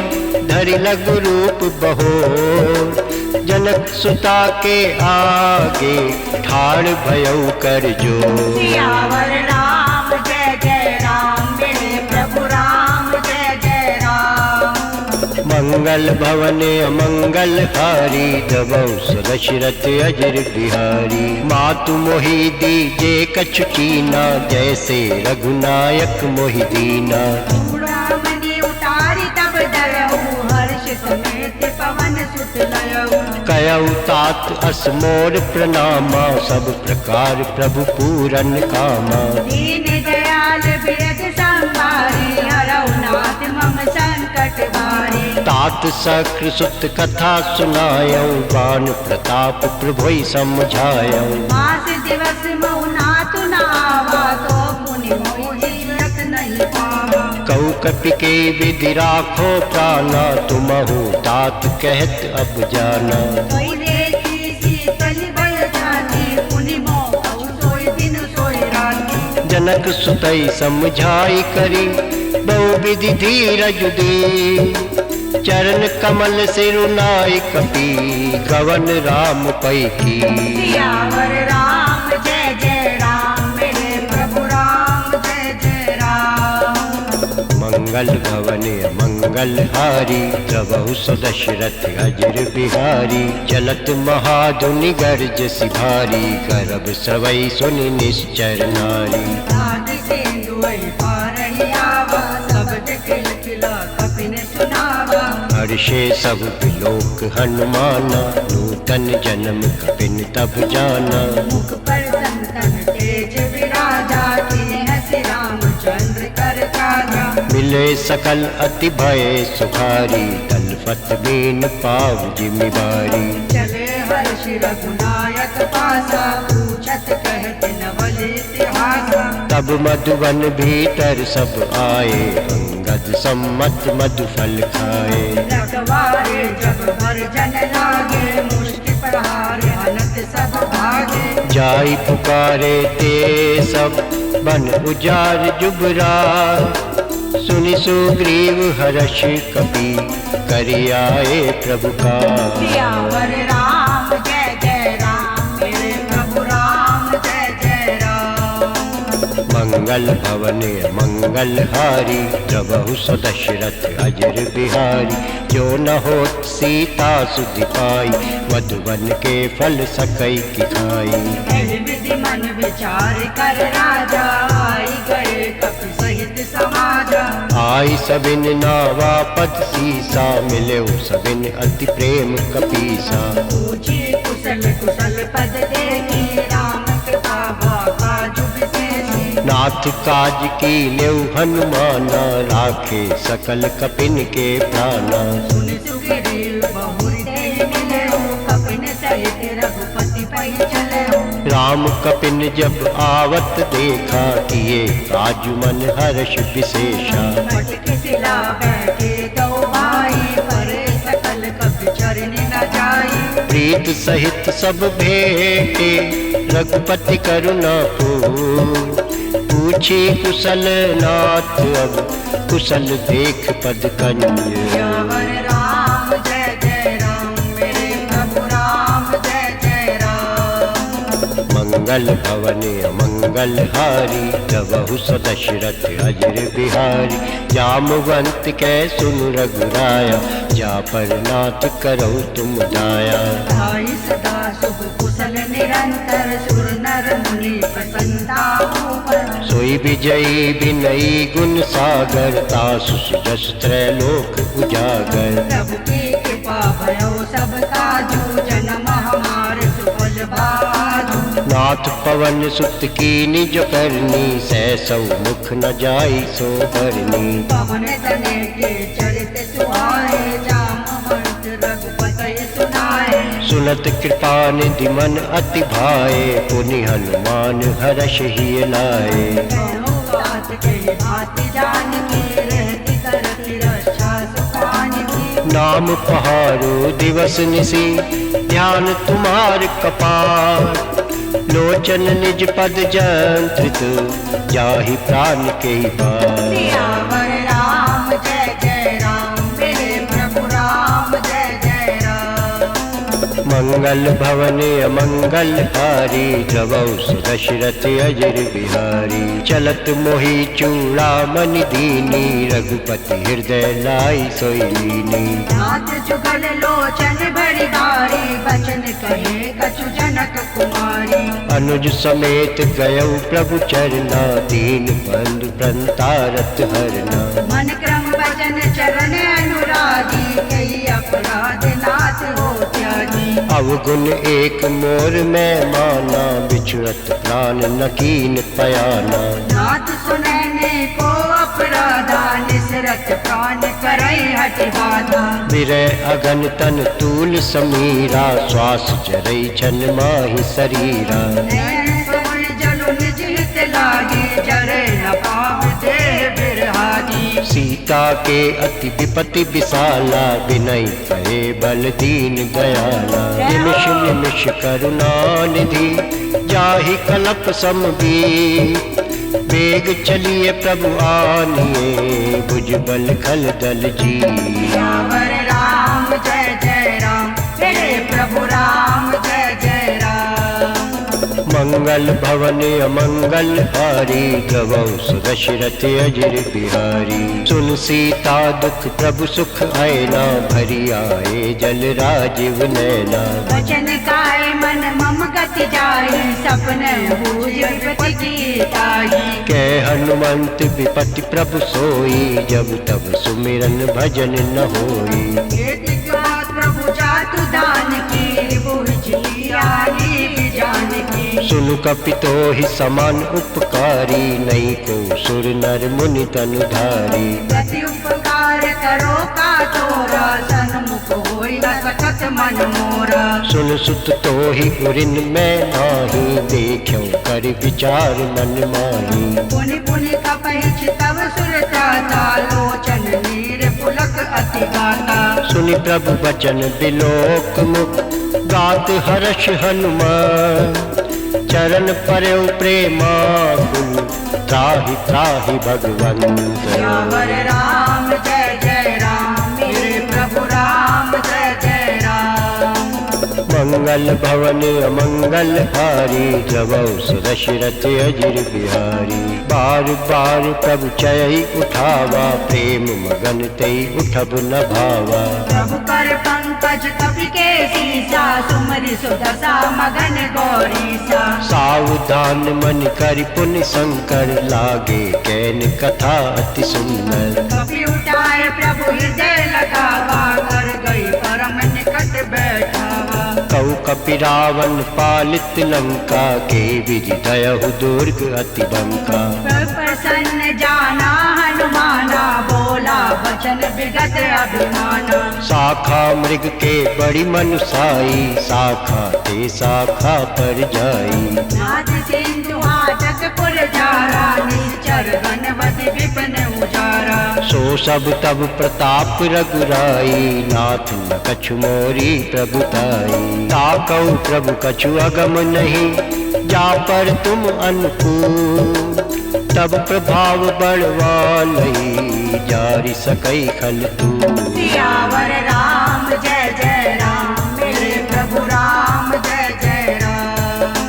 धरि लघु रूप बहोर। जनक सुता के आगे ठाड़ भयउ कर जोर। सियावर राम जय जय राम मेरे प्रभु राम जय जय राम। मंगल भवन अमंगल हारी दबौ दशरथ अजर बिहारी। मातु मोहि दीजे कछु कीना जैसे रघुनायक मोहि दीना। चूड़ामणि उतारी तब दयऊ हर्ष समेत पवन सुत लयऊ। कयउ तात असमोर प्रणामा सब प्रकार प्रभु पूरन कामा। दीन दयाल बिरज संभारी हरऊ नाथ मम संकट भारी। तात सक्र सुत कथा सुनायऊ बाण प्रताप प्रभुई समझायऊ। मास दिवस मऊ नाथ नावा तो पुनि मोहि जगत नहीं पावा। कऊ कपि के विधि राखो प्राणा तुमहु तात कहत अब जाना। सोई देती शीतल भय जाती पुनि मोह सोई दिन सोई राती। जनक सुतई समझाई करी बहु विधि धीरज दी। चरण कमल सिरुनाई कपि कवन राम पै की। सियावर राम जय जय राम मेरे प्रभु राम जय जय राम। मंगल भवन मंगल हारी द्रवहु दशरथ अजर बिहारी। चलत महाधुनि गर्ज सिधारी करब सवै सुनि निश्चर नारी। साध सिंधु पारहि आवा शब्द खिलखिला कपिन सुनावा। हर्षे सब विलोक हनुमाना नूतन जन्म कपिन तब जाना। मुख पर संतन तेज विराजा किने हंस रामचंद्र कर काजा। मिले सकल अति भय सुखारी तलफत बीन पाव जिम्मेवारी। चले हर्ष रघुनायक पासा पूछत कहत नव तब मधुवन भीतर सब आए, अंगद सम्मत मधु फल खाए। रखवारे जब भरजन लागे, मुष्टि प्रहार अनंत सब भागे। जाई पुकारे ते सब, बन उजार जुबरार। सुनि सुग्रीव हर्ष कपि, करि आए प्रभु का। सियावर राम जय जय राम, मेरे प्रभु राम जय जय राम। मंगल भवन मंगल हारी, द्रवहु सो दशरथ अजर बिहारी। जो न होत सीता सुधि पाई, मधुवन के फल सकई की खाई। एहि विधि मन विचार कर राजा, आई गए कपि सहित समाजा। आई सबिन नावा पद सीसा, मिले सबिन अति प्रेम कपीसा। पूछी कुशल कुशल पद देखी, राम कृपा काजु विशेषी। नाथ काज की नेउ हनुमाना, राखे सकल कपिन के प्राणा। सुनि सुग्रीव बहुरि देहि मिलेउ, कपिन सहित रघुपति पहि चलेउ। राम कपिन जब आवत देखा, किए काजु मन हर्ष विशेषा। मटकी सिला बैठे दो भाई, परे सकल कपि चरण न जाई। प्रीत सहित सब भेटे, रघुपति करुणा पूर। पूछी कुशल नाथ अब, कुशल देख पद कंज। सियावर राम जय जय राम, मेरे प्रभु राम जय जय राम। मंगल भवन मंगल हारी, द्रवहु सो दशरथ अजर बिहारी। जामवंत कै सुनु रघुराया, जा पर नाथ करौ तुम दाया। भाई सदा शुभ कुशल निरंतर, सुर नर मुनि प्रसन्नता ऊपर। सोई विजयी विनयी गुण सागर, तासु सुजस त्रैलोक उजागर। प्रभु की कृपा भयो सब काजू, जन्म हमार सुफल बाजू। नाथ पवन सुत की निज करनी, सैसौ मुख न जाई सो भरनी। पवन तने के चरित सुहाए, जामवंत रघुपति सुनाए। सुनत कृपा निधि मन अति भाए, पुनि हनुमान हर्ष ही लाए। कहो बात कही भांति जानकी, रहती करती रक्षा सुखान की। नाम पहारो दिवस निसी, ध्यान तुम्हार कपार। लोचन निज पद जंत्रित, जाहि प्राण के पार। सियावर राम जय जय राम, मेरे प्रभु राम जय जय राम। मंगल भवन अमंगल हारी, द्रवहु सो दशरथ अजर बिहारी। चलत मोहि चूड़ामणि दीनी, रघुपति हृदय लाई सोई लीनी। नाथ जुगल लोचन बड़ी धारी, बचन कहे कछु जनक कुमारी। अनुज समेत गयौ प्रभु चरना, दीन बंधु प्रंतारत हरना। मन क्रम वचन चरण अनुरागी, कई अपराध नाथ हो त्यागी। अवगुण एक मोर में माना, बिछुड़त प्राण न कीन पयाना। नाथ सुनैने को अपराधा, निसरत प्राण करई हटि बाधा। विरह अगन तन तूल समीरा, श्वास चरई छन माहि शरीरा। नैन सवन जलु निज हित लागे, जरे न पाव देह बिरहागी। सीता के अति विपति विशाला, विनय कहे बल दीन दयाला। निमिष निमिष करुणा निधि, जाहि कलप समबीर। वेग चलिए प्रभु आनिए, भुज बल खल दल जी। सियावर राम जय जय राम, मेरे प्रभु राम जय जय राम। मंगल भवन अमंगल हारी, द्रवहु सो दशरथ अजर बिहारी। सुन सीता दुख प्रभु सुख आयना, भरी आए जल राजीव नैना। वचन काय मन मम गति जाई, सपने बूझ विपति की ताई। कह हनुमंत विपति प्रभु सोई, जब तब सुमिरन भजन न होई। एक बात प्रभु जातु दान की, बुझी आनी जान की। सुनु कपितो ही समान उपकारी, नहीं को सुर नर मुनि तनु धारी। गति उपकार करो का तोरा, सन्मुख होई न सकत मन मोरा। सुन सुत तो ही उरिन में नाही, देखो कर विचार मन माही। पुनि पुनि कपहिच तव सुरता, लोचन नीर पुलक अति गाता। सुनि प्रभु वचन बिलोक मुख, गात हर्ष हनुमान। चरण परयो प्रेमाकुल, त्राहि त्राहि भगवंत। सियावर राम जय जय राम, मेरे प्रभु राम जय जय राम। मंगल भवन अमंगल हारी, जबौ दशरथ अजिर बिहारी। बार बार प्रभु चयहि उठावा, प्रेम मगन तई उठब न भावा। प्रभु कर पंकज कपि के सीसा, सुमरि सुदशा मगन गौरीसा। सावधान मन करि पुनि शंकर, लागे कैन कथा अति सुंदर। कपि उठाए प्रभु हृदय लगावा, कर गई परम निकट बैठावा। कौ कपि रावण पालित लंका, के विधि दयहु दुर्ग अति बंका। प्रसन्न जाना हनुमाना, बोला वचन विगत अभिमाना। शाखा मृग के बड़ी मनुसाई, शाखा ते शाखा पर जाई। नाथ सिंधु हाटक पुर जारा, निश्चर गणपति विपिन उजारा। सो सब तब प्रताप रघुराई, नाथ न कछु मोरी प्रभुताई। ताकौ प्रभु कछु अगम नहीं, जा पर तुम अनुकूल। तब प्रभाव बढ़वालई, जारि सकई खल तू। सियावर राम जय जय राम, मेरे प्रभु राम जय जय राम।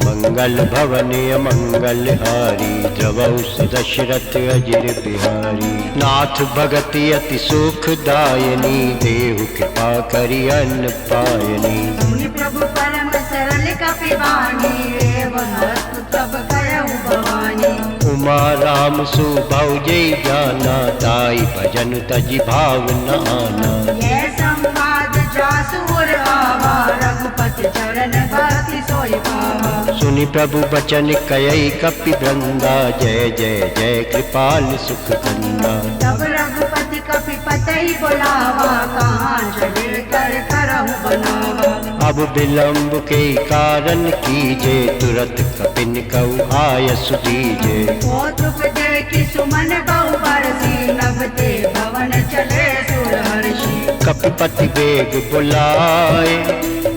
मंगल भवन अमंगल हारी, द्रवौ दशरथ अजिर बिहारी। नाथ भगति अति सुखदायनी, देहु कृपा करि अन्न पायनी। सुनि प्रभु परम सरल कपिवानी, एवं अस्तु तब करहु भवानी। उमा राम सुभौ जय जाना, ताई भजन तजि भाव न आना। यह संवाद जासु उर आवा, रघुपति चरण भक्ति सोई पावा। सुनि प्रभु बचन कयई कपि वृंदा, जय जय जय कृपाल सुख कंदा। तब रघुपति कपि पतहि बुलावा, कहाँ चले कर करहु बनावा। अब विलंब के कारण कीजे, तुरत कपिन कऊ आयसु दीजे। ओ चुप देखि सुमन बहु बरसी, नभते भवन चले सुरहर्षि। कपिपति वेग बुलाए,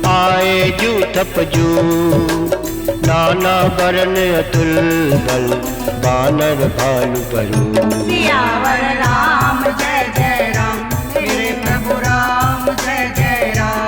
आए जूथप जू। नाना बरन अतुल बल, बानर भालु बरू। सियावर राम जय जय राम, मेरे प्रभु राम जय जय राम।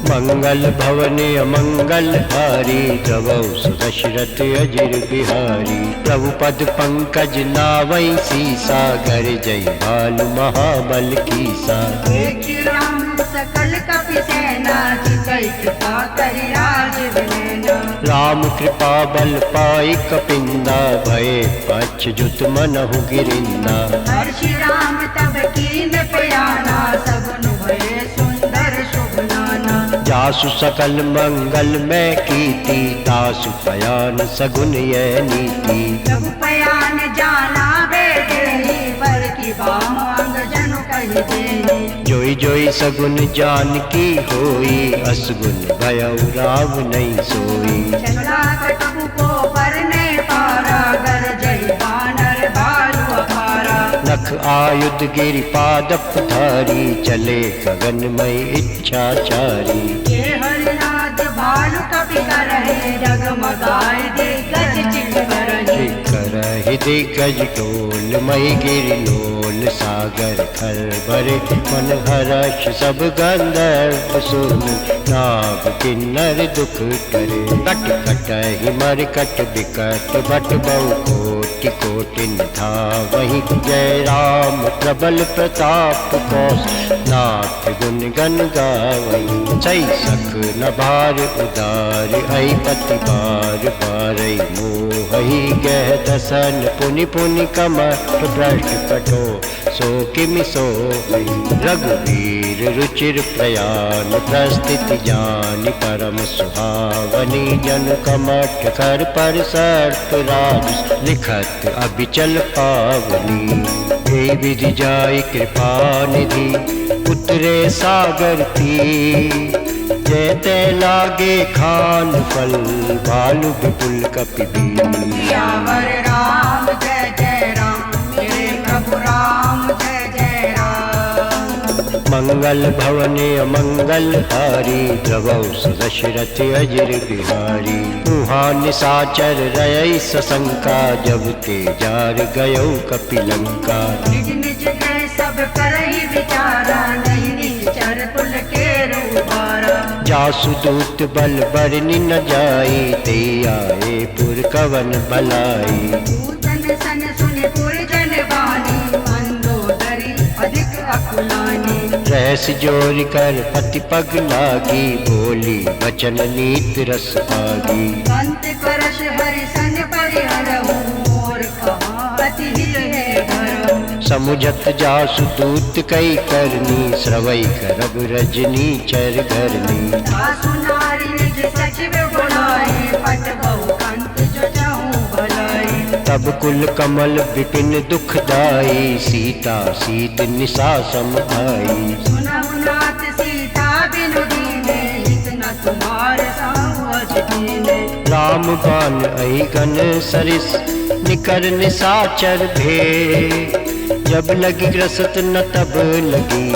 मंगल भवन अमंगल हारी, द्रवौ दशरथ अजिर बिहारी। प्रभु पद पंकज नावै सीसा, गर जय भालु महाबल कीसा। एक राम सकल कपि सेना, चितई कृपा करि राज विनैना। राम कृपा बल पाई कपिंदा, भय पक्ष जुत मनहु गिरिंदा। हर्षि राम तब कीन प्याना, सगुन भये सुंदर शुभ नाना। जासु सकल मंगल में कीती, तासु पयान सगुन यह नीति। प्रभु पयान जाना बेदेही, पर की बाम अंग जनु कहि देही। जोई जोई सगुन जान की होई, असगुन भयउ राव नहीं सोई। चला कटु को परने पारा, गर जय बानर भालु अपारा। नख आयुध गिरि पादप धारी, चले गगन में इच्छाचारी। ये हरिनाथ भालु कपि करहि, डगमगाए दिग्गज चित करहि। करहि दिग्गज टोल, मई गिरि लोल। सागर खल भरे मन हर्ष, सब गंधर्व सुन। नाग किन्नर दुख करे, कट कटहि मर कट बिकट। बट बहु कोटि कोटिन धावहि, जय राम प्रबल प्रताप कौस। नाथ गुण गण गावहि, सई सख न भार उदार। ऐ पति बार बारई मोहि, गह दसन पुनि पुनि कमठ। भ्रष्ट कटो सो किमि सोई, रघुवीर रुचिर प्रयाण। प्रस्थिति जानि परम सुहावनी, जन कमठ कर पर सर्प राज। लिखत अभिचल पावनी, हे विधि जाय कृपा निधि। उतरे सागर थी जैते लागे खान फल भालु विपुल कपिबी। सियावर राम जय जय राम मेरे प्रभु राम जय जय राम। मंगल भवने अमंगल हारी द्रवौ दशरथ अजर बिहारी। उहाँ निशाचर रय सशंका जब ते जार गयो कपिलंका। निज निज के सब करहि विचारा नहीं निश्चर कुल के रूपारा। जासु दूत बल बरनि न जाई ते आए पुर कवन भलाई। पूतन सन सुनि पुरजन बानी मंदोदरी अधिक अकुलानी। रहस जोर कर पति पग लागी बोली वचन नीत रस आगी। अंत करश हरि सन परिहरहु मोर कहाँ अति हित है धरहु। समुझत जासु दूत कई करनी श्रवई करब रजनी चर घरनी। सासु नारी निज सचिव बुलाई पट बहु कंत जो चाहूं भलाई। तब कुल कमल विपिन दुखदाई सीता सीत निशा सम आई। सुनहु नाथ सीता बिनु दीने हित न तुम्हार साहुअस कीने। राम बान आई गन सरिस निकर निशाचर भे। जब लगी ग्रसत न तब लगी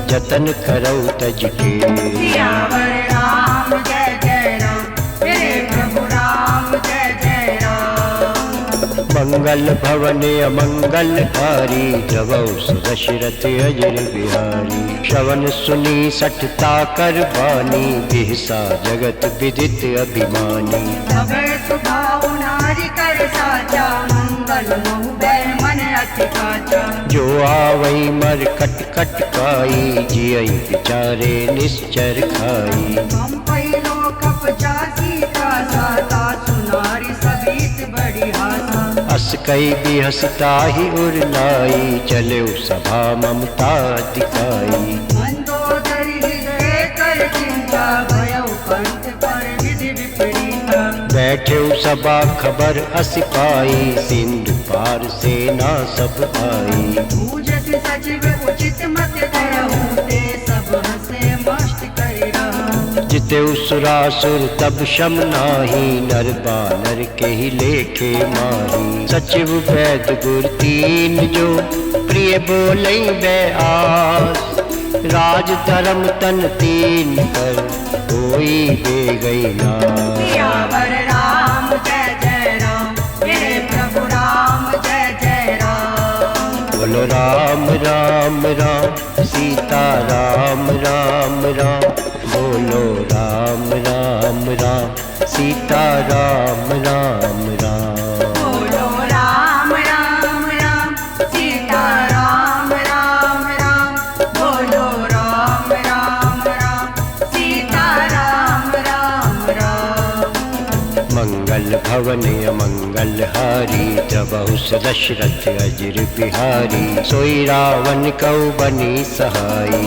जतन करौ तज के। सियावर राम जय जय राम मेरे प्रभु राम जय जय राम। मंगल भवने अमंगल हारी द्रवौ दशरथ अजर बिहारी। श्रवण सुनी सठता कर बानी बिहसा जगत विदित अभिमानी। सबे सुभाव नारी कर साचा मंगल महु बैर मन अति काचा। जो आवई मर कट कट काई जियई बिचारे निश्चर खाई। हम पहिलो कप जासी का साता सुनारी सबीत बड़ी हासा। अस कई भी हंसता ही उरलाई चले सभा ममता दिखाई। मंदोदरी हृदय कर चिंता भयउ पंथ पर विधि विपरीता। बैठे सभा खबर अस पाई सिंधु पार सेना सब आई। पूजस सचिव उचित मत करहु ते सब हंसे मस्त करि रहु। जिते सुरासुर तब शम नाही नर बानर के ही लेखे माही। सचिव वैद गुर तीन जो प्रिय बोले बै आस। राज धर्म तन तीन पर कोई दे गई नास। सियावर राम जय जय राम मेरे प्रभु राम जय जय राम। बोलो राम राम राम सीता राम राम राम। बोलो राम राम राम सीता राम राम राम। बोलो राम राम राम सीता राम राम राम। बोलो राम राम राम सीता राम राम राम। मंगल भवन अमंगल हारी द्रवहु दशरथ अजर बिहारी। सोई रावण कौ बनी सहाई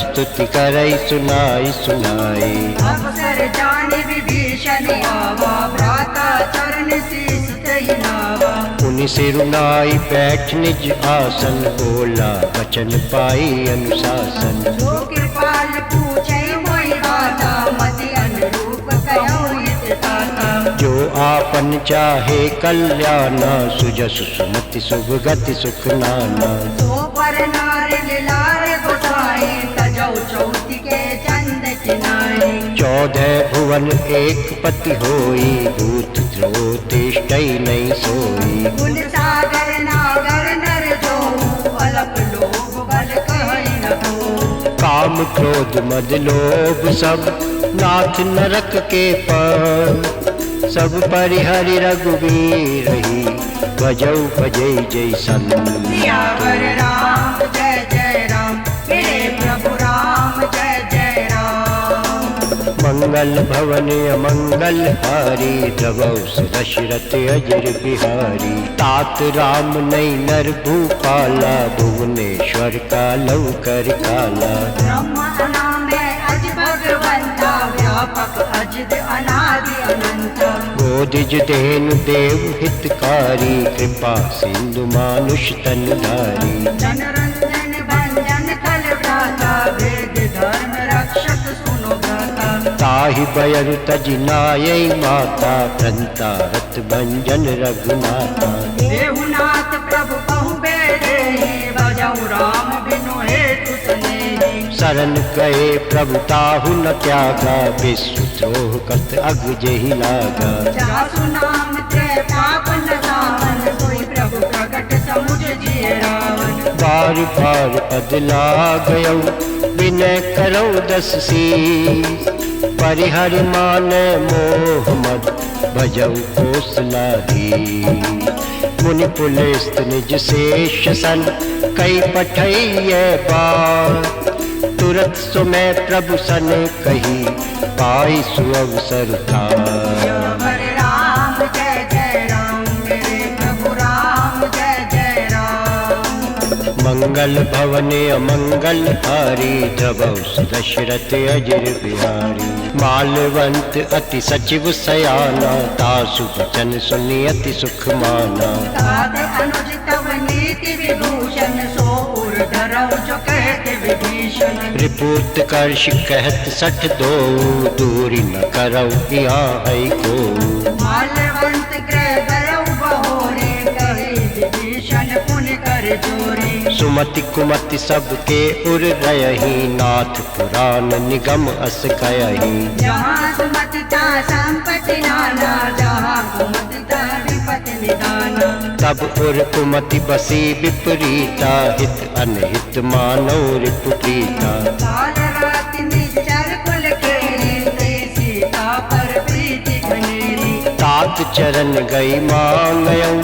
स्तुति करई सुनाई सुनाई। अवसर जानि विभीषण आवा भ्राता चरण शीस तहि नावा। उन सिरुनाई बैठ निज आसन बोला वचन पाई अनुशासन। जो कृपाल पूछे मोहि बाता मति अनुरूप कहो हित ताता। जो आपन चाहे कल्याणा सुजस सुमति सुभगति सुख नाना। सो पर नार लार गोसाई तजौ चौथी के चंद चिनाई। 14 भुवन एक पति होई भूत द्रोह तिष्ठई नहीं सोई। कुल सागर नागर नर जो अलप लोभ बल कहि न को। काम क्रोध मद लोभ सब नाथ नरक के पर। सब परिहरि रघुवीर ही भजौ भजै जैसन। सियावर राम जय जय राम मेरे प्रभु राम जय जय राम। मंगल भवन अमंगल हारी द्रवौ दशरथ अजर बिहारी। तात राम नई नर भूपाला भुवनेश्वर का लव कर काला। ब्रह्म अनामय अज भगवंता व्यापक अजित अनादि अनंत। गोदिज धेनु देव हितकारी कृपा सिंधु मानुष तन धारी। जन रंजन भंजन खल भ्राता ताहि बयरु तजि नायै माता, प्रंतारत भंजन रघुनाथा। देहुनाथ प्रभु कहु बेरे, बजऊ राम बिनु हेतु सनेही। शरण गए प्रभु ताहु न त्यागा, विश्व द्रोह करत अग जेहि लागा। जासु नाम ते पाप न सावन, कोई प्रभु प्रगट समुझ जिय रावण। बार बार पद लागयऊ, विनय करऊ दस शीस। परिहरि मानै मोह मद, भजऊ कौशलाधीश। मुनि पुलस्त निज शेष सन, कई पठैये बार। तुरत सुमै प्रभु सन कही, पाई सुअवसर थार। हरे राम जय जय राम, मेरे प्रभु राम जय जय राम। मंगल भवने अमंगल हारी, द्रवौ दशरथ अजर बिहारी। मालवंत अति सचिव सयाना, तासु वचन सुनि अति सुख माना। साध अनुज तव नीति विभूषण, सो उर धरऊ जो कहते विभीषण। रिपुत कर्ष कहत सठ दो, दूरी न करऊ यहाँ है को। मालवंत ग्रह धरऊ बहोरे, कहे विभीषण पुनि कर जोरी। सुमति कुमति सबके उर रयहि, नाथ पुराण निगम अस कयहि। जहाँ सुमति ता संपत्ति नाना, जहाँ कुमति ता विपत्ति निदाना। तब उर कुमति बसी विपरीता, हित अनहित मानो रिपुप्रीता। काल राति निश्चर कुल खेरी, ते सीता पर प्रीति घनेरी। तात चरण गई मांगयऊ,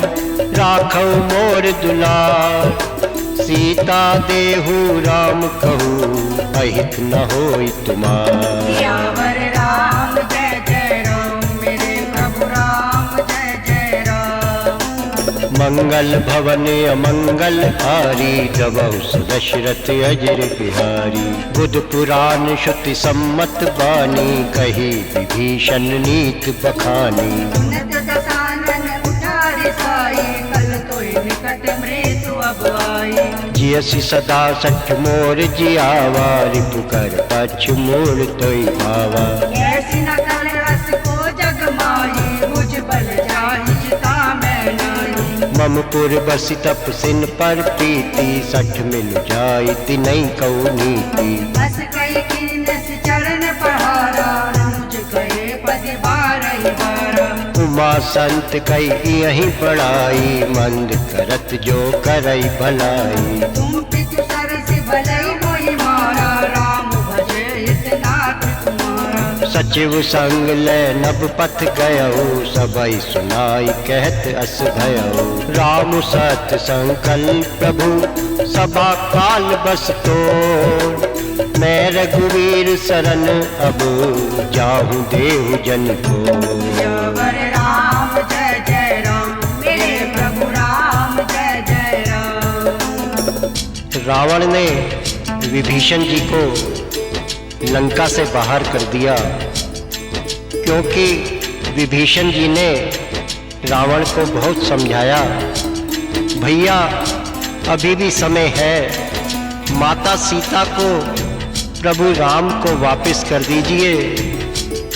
राखऊ मोर दुलार। सीता देहु राम कहू, अहित न होई तुमार। सियावर राम जय जय राम, मेरे प्रभु राम जय जय राम। मंगल भवन अमंगल हारी, द्रवौ दशरथ अजर बिहारी। बुध पुराण श्रुति सम्मत बानी, कही विभीषण नीत बखानी। सुनत दसानन उठारि साई, कल तोय निकट मृत्यु अब आई। जियसि सदा सठ मोर जियावा, रिपु कर पछ मोर तोय भावा। ऐसी न कल रस को जग माई, बुझ बल जाहि जिता मैं नाई। मम पुर बसि तपसिन पर प्रीति, सठ मिल जाई तिनहि कऊ नीति। बस कई कीनस चरण पहारा, अनुज कहे पति बारहि बारा। उमा संत कई यहीं पढ़ाई, मंद करत जो करई भलाई। तुम पितु सरस भलई मोहि मारा, राम भजे हित नाथ तुम्हारा। सचिव संग ले नभ पथ गयऊ, सबई सुनाई कहत अस भयऊ। राम सत संकल्प प्रभु, सभा काल बस तोड़। मैं रघुवीर शरण अब, जाहूँ देहु जन को। सियावर राम जय जय राम, मेरे प्रभु राम जय जय राम। रावण ने विभीषण जी को लंका से बाहर कर दिया, क्योंकि विभीषण जी ने रावण को बहुत समझाया, भैया अभी भी समय है, माता सीता को प्रभु राम को वापस कर दीजिए।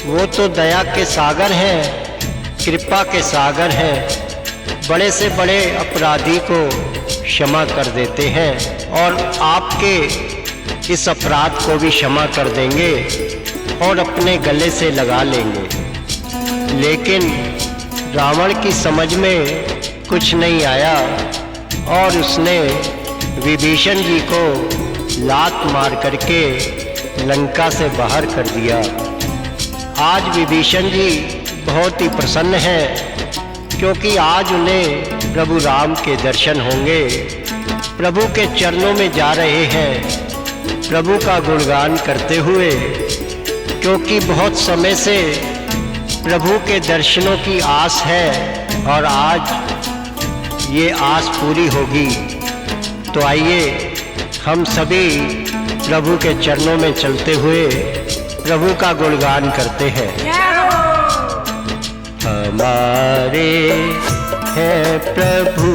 वो तो दया के सागर हैं, कृपा के सागर हैं, बड़े से बड़े अपराधी को क्षमा कर देते हैं और आपके इस अपराध को भी क्षमा कर देंगे और अपने गले से लगा लेंगे। लेकिन रावण की समझ में कुछ नहीं आया और उसने विभीषण जी को लात मार करके लंका से बाहर कर दिया। आज विभीषण जी बहुत ही प्रसन्न हैं, क्योंकि आज उन्हें प्रभु राम के दर्शन होंगे। प्रभु के चरणों में जा रहे हैं, प्रभु का गुणगान करते हुए, क्योंकि बहुत समय से प्रभु के दर्शनों की आस है और आज ये आस पूरी होगी। तो आइए हम सभी प्रभु के चरणों में चलते हुए प्रभु का गुणगान करते हैं। हमारे हैं प्रभु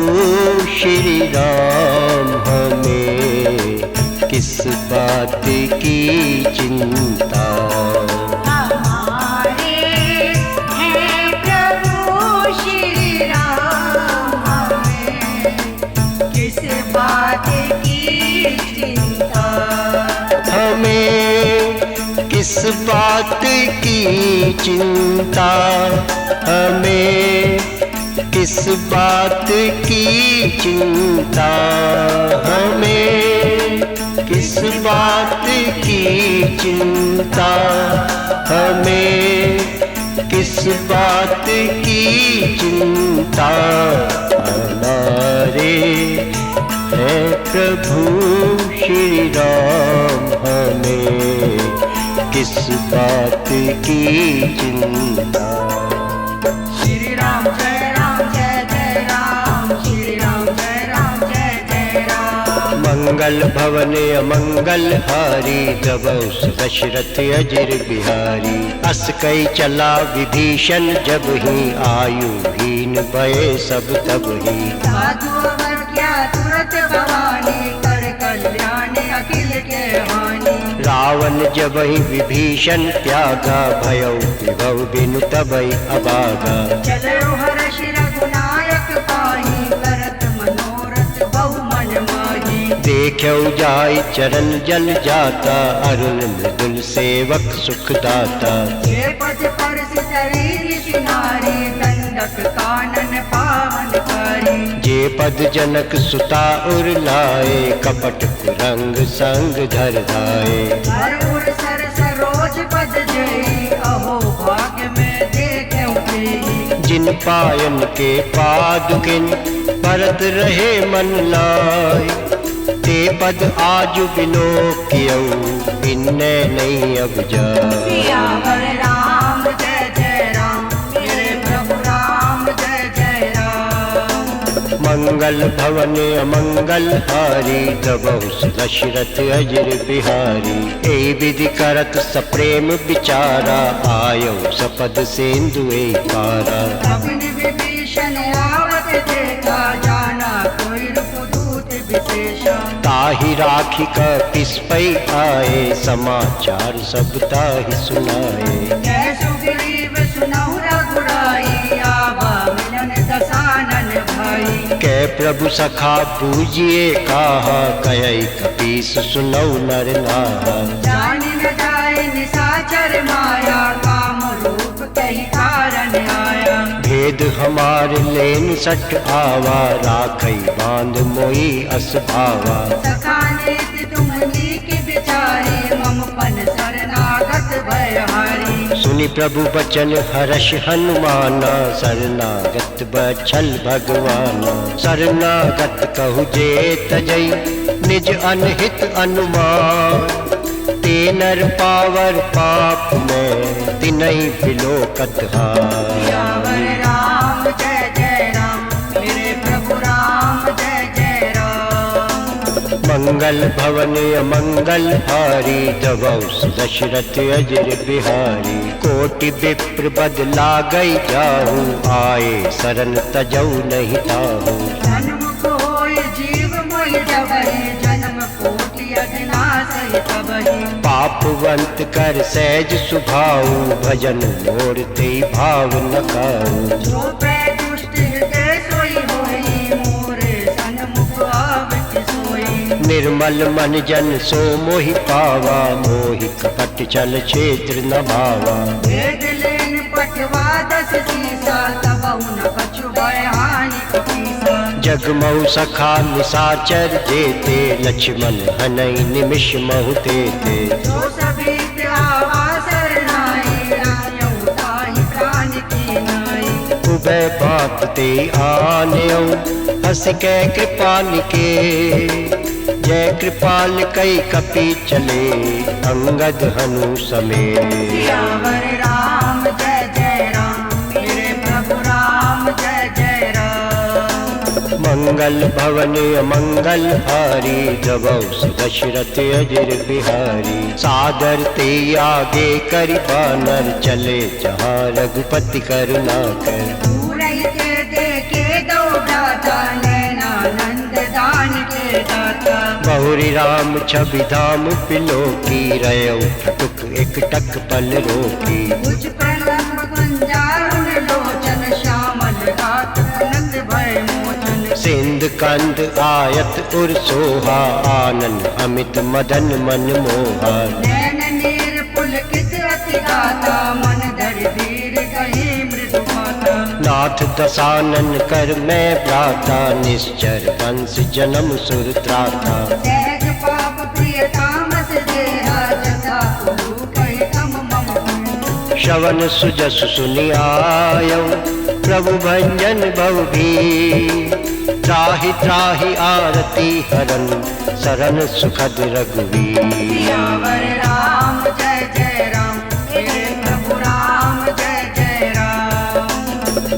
श्री राम, हमें किस बात की चिंता। बात की चिंता हमें, किस बात की चिंता हमें, किस बात की चिंता हमें, किस बात की चिंता हमारे है प्रभु श्री राम, हमें किस बात की चिंता। श्री राम जय जय राम, श्री राम जय जय राम। मंगल भवन अमंगल हारी, दबौस दशरथ अजर बिहारी। अस कई चला विभीषण, जब ही आयु हीन भये सब तब ही। साधु अवर क्या तुरत भवानी, कर कल्याण अखिल के हानि। रावण जब ही विभीषण त्यागा, भयौ विभव बिनु तबई अभागा। चलो हर्ष रघुनायक पाहि, करत मनोरथ बहु मन माहि। देखौ जाय चरण जल जाता, अरुण मृदुल सेवक सुख दाता। ये पद परस शरीर सिनारी, दंडक कानन पावन कारी। जे पद जनक सुता उर लाए, कपट कुरंग संग धर धाए। हर उर सर सरोज पद जई, अहो भाग्य में देखें उठेहि। जिन पायन के पादुकिन, परत रहे मन लाय। ते पद आज बिलोकियौ, इन्ने नहीं अब जाय। सियावर राम जय राम, मेरे प्रभु राम जय राम। मंगल भवन अमंगल हारी, दबौस दशरथ अजर बिहारी। ए विधि करत सप्रेम विचारा, आयौ सपद सेंदुए पारा। कपिन विभीषण आवत देखा, जाना कोई रूपदूत विशेषा। ताहि राखी कपिस पै आए, समाचार सब ताहि सुनाए। जय सुग्रीव सुनहु रघुराई, आवा मिलन दसानन भाई। कै प्रभु सखा पूजिए काहा, कयै कपीस सुनौ नर नाहा। जानि न जाय निशाचर माया, काम रूप कही कारण आया। भेद हमार लेन सठ आवा, राखई बांध मोई अस भावा। सखा नीति तुम नीक विचारी, मम पन शरणागत भयहारी। सुनि प्रभु बचन हर्ष हनुमाना, शरणागत बछल भगवाना। शरणागत कहु जे तजई, निज अनहित अनुमान। ते नर पावर पाप में, तिनहि बिलोकत हार। सियावर राम जय राम, मेरे प्रभु राम जय राम। मंगल भवन अमंगल हारी, दबौस दशरथ अजर बिहारी। कोटि विप्र बदला गई जाहू, आए शरण तजौ नहीं ताहू। जन्म होय जीव मोहि जबहि, जन्म कोटि अविनाशहि तबहि। पापवंत कर सहज सुभाऊ, भजन मोर ते भाव न काऊ। जो पै दुष्ट हृदय सोई होई, मोरे सन्मुख आवत सोई। निर्मल मन जन सो मोहि पावा, मोहि कपट चल क्षेत्र न भावा। भेद लेन पटवा दस सीसा, तबहु न कछु भय हानि कपीसा। जगमऊ सखा निशाचर जेते, लक्ष्मण हनई निमिष महु तेते। जो सभी आवा शरणाई, रायऊ ताहि प्राण की नाई। उभय बात ते आन्यौ, हस कै कृपा निके। जय कृपाल कई कपि चले, अंगद हनु समेत। सियावर राम जय राम, मेरे प्रभु राम जय राम। मंगल भवन अमंगल हारी, दबौस दशरथ अजर बिहारी। सादर ते आगे करि बानर, चले जहाँ रघुपति करुणा कर। दूरहि के देखे दो भ्राता, नैनानंद दान के दाता। बहुरी राम छवि धाम पिलोकी, रयौ ठटुक एक टक पल रोकी। कुछ प्रलंब गुंजारुण लोचन, श्यामल रात पुनत भय मोचन। सिंध कंद आयत उर सोहा, आनंद अमित मदन मन मोहा। नैन नीर पुलकित नाथ दशानन कर मैं भ्राता, निश्चर वंश जन्म सुर त्राता। सहज पाप प्रिय तामस देहा, जथा कुरु कहि तम मम। श्रवण सुजस सुनि आयौ, प्रभु भंजन भव भी। त्राहि त्राहि आरती हरन, शरण सुखद रघुवीर। सियावर राम जय जय राम, मेरे प्रभु राम जय जय राम।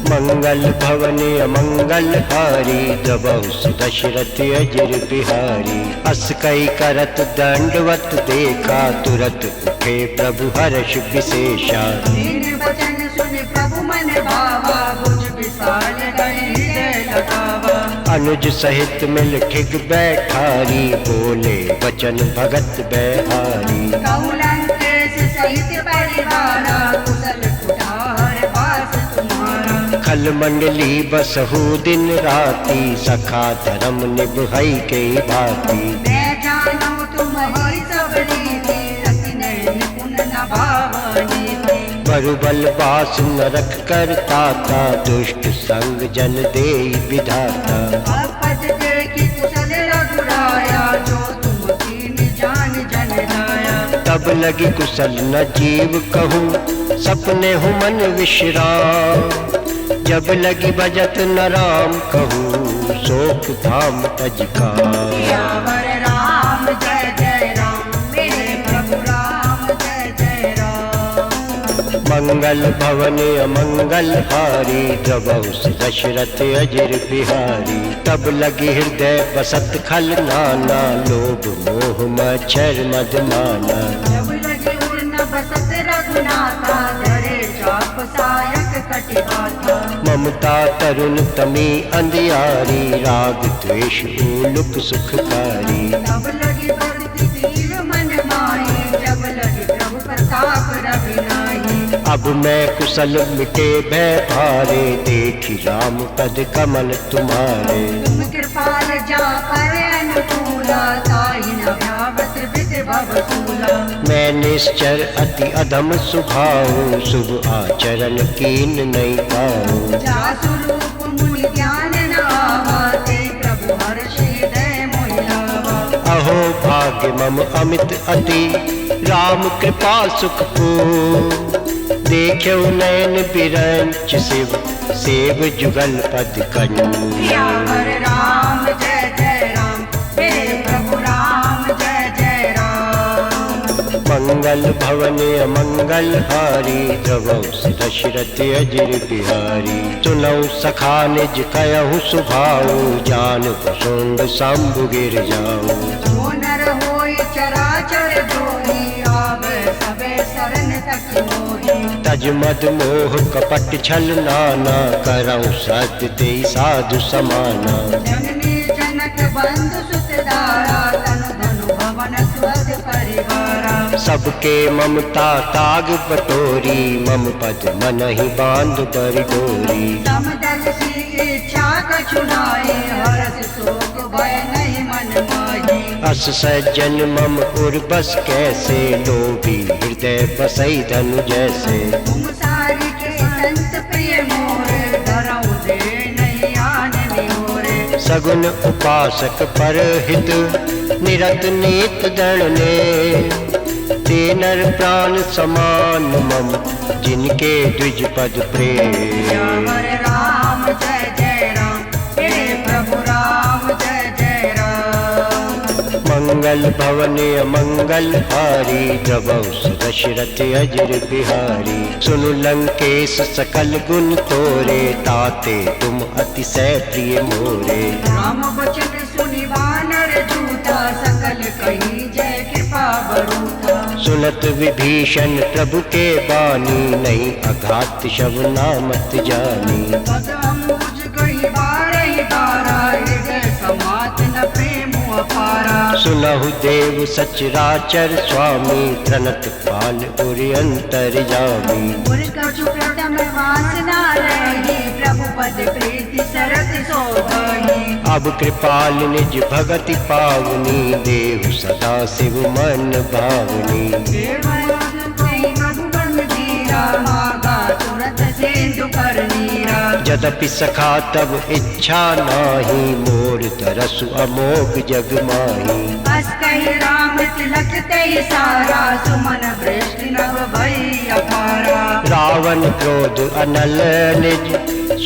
मंगल भवन अमंगल हारी, द्रवहु दशरथ अजर बिहारी। अस कई करत दंडवत देखा, तुरत उठे प्रभु हर्ष विशेषा। दीन वचन सुन प्रभु मन भावा, बुझ विशाल गई हृदय लगावा। अनुज सहित मिल ठिग बैठारी, बोले वचन भगत बैहारी। कौलंकेश सहित परिवारा, कुशल कुठार पास तुम्हारा। खल मंडली बसहु दिन राती, सखा धर्म निभई के भांति। मैं जानू तुम ही सब रीति, रति नहीं निपुण न भावनी थी। बरुबल बास न रख कर ताता, दुष्ट संग जन दे विधाता। आपत देखी कुशल रघुराया, जो तुम कीन जान जन लाया। तब लगी कुशल न जीव कहूँ, सपने हूँ मन विश्राम। जब लगी बजत न राम कहूँ, शोक धाम तजका। सियावर राम जय जय राम, मेरे प्रभु राम जय जय राम। मंगल भवन अमंगल हारी, द्रवहु दशरथ अजर बिहारी। तब लगी हृदय बसत खल नाना, लोभ मोह मच्छर मद माना। जब लगी उड़न बसत रघुनाथा, धरे चाप सायक कटिबाथा। ममता तरुण तमी अंधियारी, राग द्वेष उलुक सुखकारी। तब लगी बढ़ती तीर मन माही, जब लगी प्रभु प्रताप रविनाही। अब मैं कुशल मिटे भय भारे, देखी राम पद कमल तुम्हारे। तुम कृपाल जा पर अनुकूला, ताहि न भ्यावत विधि भवसूला। मैं निश्चर अति अधम सुभाऊ, शुभ आचरण कीन नहीं पाऊं। जासु रूप मुनि ज्ञान न आवा, ते प्रभु हर्ष हृदय मोहि लावा। अहो भाग्य मम अमित अति, राम कृपा सुख को। देखो नयन बिरंच शिव, सेव जुगल पद कन। सियावर राम जय जय राम, मेरे प्रभु राम जय जय राम। मंगल भवन अमंगल हारी, द्रवहु दशरथ अजर बिहारी। सुनौ सखा निज कयहु सुभाऊ, जान कुसुंड शंभु गिर जाऊ। जो नर होई चराचर जोही, आवे सबे शरण तक मोही। तज मद मोह कपट छल नाना, करऊं सत्य ते साधु समाना। जननी जनक बंधु सुत दारा, तनु धनु भवन स्वर्ग परिवारा। सबके ममता ताग बटोरी, मम पद मन ही बांध बर डोरी। समदल सी इच्छा कछु नाहि, हर्ष शोक भय नहीं मन माही। अस सज्जन मम उर बस कैसे, लोभी हृदय बसई धनु जैसे। तुम सारी के संत प्रिय मोरे, धरऊ दे नहीं आन निहोरे। सगुन उपासक पर हित, निरत नीत दणने। ते नर प्राण समान मम, जिनके द्विज पद प्रेम। सियावर राम जय जय राम, मेरे प्रभु राम जय जय राम। मंगल भवन अमंगल हारी, द्रवहु दशरथ अजर बिहारी। सुनु लंकेश सकल गुण तोरे, ताते तुम अतिशय प्रिय मोरे। राम वचन सुनि वानर जूता, सकल कही जय कृपा बरूथा। सुनत विभीषण प्रभु के बानी, नहीं अघात शव नामत जानी। पद अम्बुज कही बारहि बारा, हृदय समात न प्रेम अपारा। सुनहु देव सचराचर स्वामी, तृणत पाल उरि अंतर जामी। उर कछु प्रथम वासना रही, प्रभु पद प्रीति सरत सोही। अब कृपाल निज भगति पावनी, देव सदा शिव मन भावनी। देवलोक कही मधुबन धीरा, मागा तुरत सिंधु कर नीरा। यद्यपि सखा तब इच्छा नाही, मोर तरसु अमोघ जग माही। बस कही राम तिलक ते सारा, सुमन वृष्टि नभ भई अपारा। रावण क्रोध अनल निज,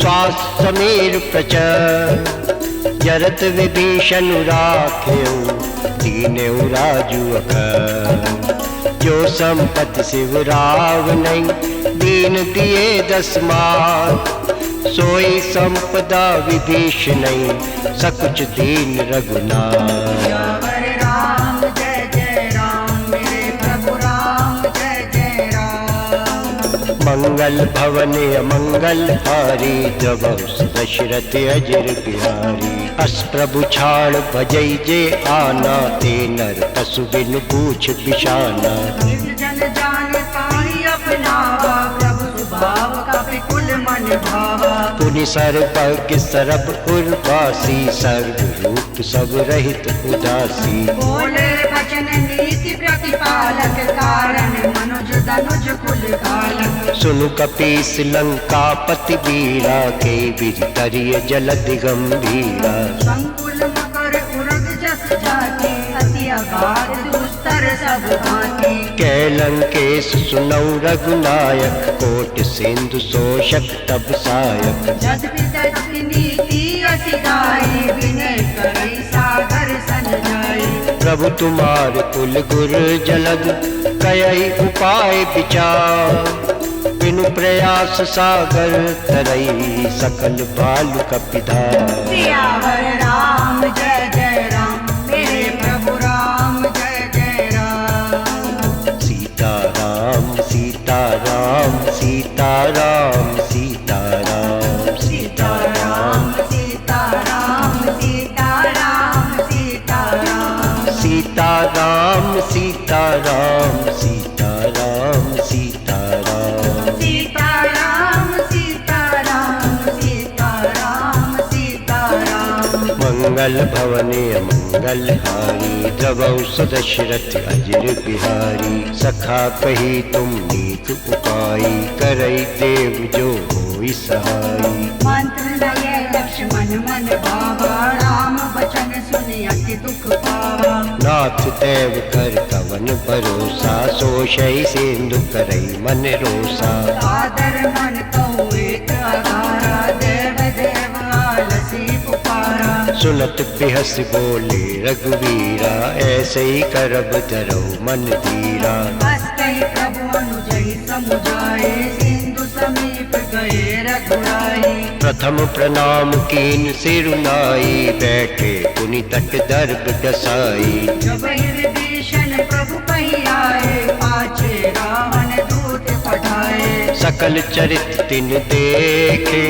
श्वास समीर प्रचर। जरत विभीषण राख्यो, दीन्यौ राजु अखर। जो संपत शिव रावनै, दीन दिए 10 मार। सोई संपदा विभीषणै, सकुच दीन रघुनाथ। सियावर राम जय जय राम, मेरे प्रभु राम जय जय राम। मंगल भवन अमंगल हारी, जबहु दशरथ अजर बिहारी। अस प्रभु छाड़ भजई जे आना, ते नर पशु बिनु पूछ बिशाना। निज जन जान पाई अपनावा, प्रभु स्वभाव का विकुल मन भावा। पुनि सर्वज्ञ सरब उर्वासी, सर्व रूप सब रहित उदासी। बोले वचन नीति प्रतिपालक, कारण मनुज धनुज कुल घालक। सुनु कपीस लंकापति वीरा, के विधि तरिय जलधि गंभीरा। संकुल मकर उरग जस जाति, अति अगाध दुस्तर सब भांति। कैलंकेश सुनौ रघुनायक, कोट सिंधु शोषक तब सायक। यद्यपि तद्विधि नीति अति गाई, विनय करई सागर सन जाई। प्रभु तुम्हार कुल गुर जलद, कयई उपाय विचार। बिनु प्रयास सागर तरई, सकल बालु कपिधार। सियावर राम जय जय राम, मेरे प्रभु राम जय जय राम। सीताराम सीताराम सीताराम सीताराम सीताराम सीताराम सीताराम सीताराम। सीताराम सीताराम सीताराम सीताराम। सीताराम सीताराम सीताराम सीताराम। मंगल भवने अमंगल हारी, द्रवौ सदशरथ अजर बिहारी। सखा कही तुम नीक उपाय, करई देव जो होई सहाई। मंत्र लये लक्ष्मण मन भावा, राम वचन सुनि अति दुख पावा। नाथ देव कर कवन भरोसा, सोषई सिंधु करई मन रोसा। सादर मन कहूँ एक अगारा, देव देव आलसी पुकारा। सुनत बिहस बोले रघुवीरा, ऐसे ही करब धरौ मन धीरा। बस कही प्रभु अनुजहि समुझाए, सिंधु समीप गए रघुराई। प्रथम प्रणाम कीन सिरुनाई, बैठे पुनि तट दर्भ डसाई। जब विभीषण प्रभु कही आए, पाछे रावण दूत पठाए। सकल चरित तिन देखे,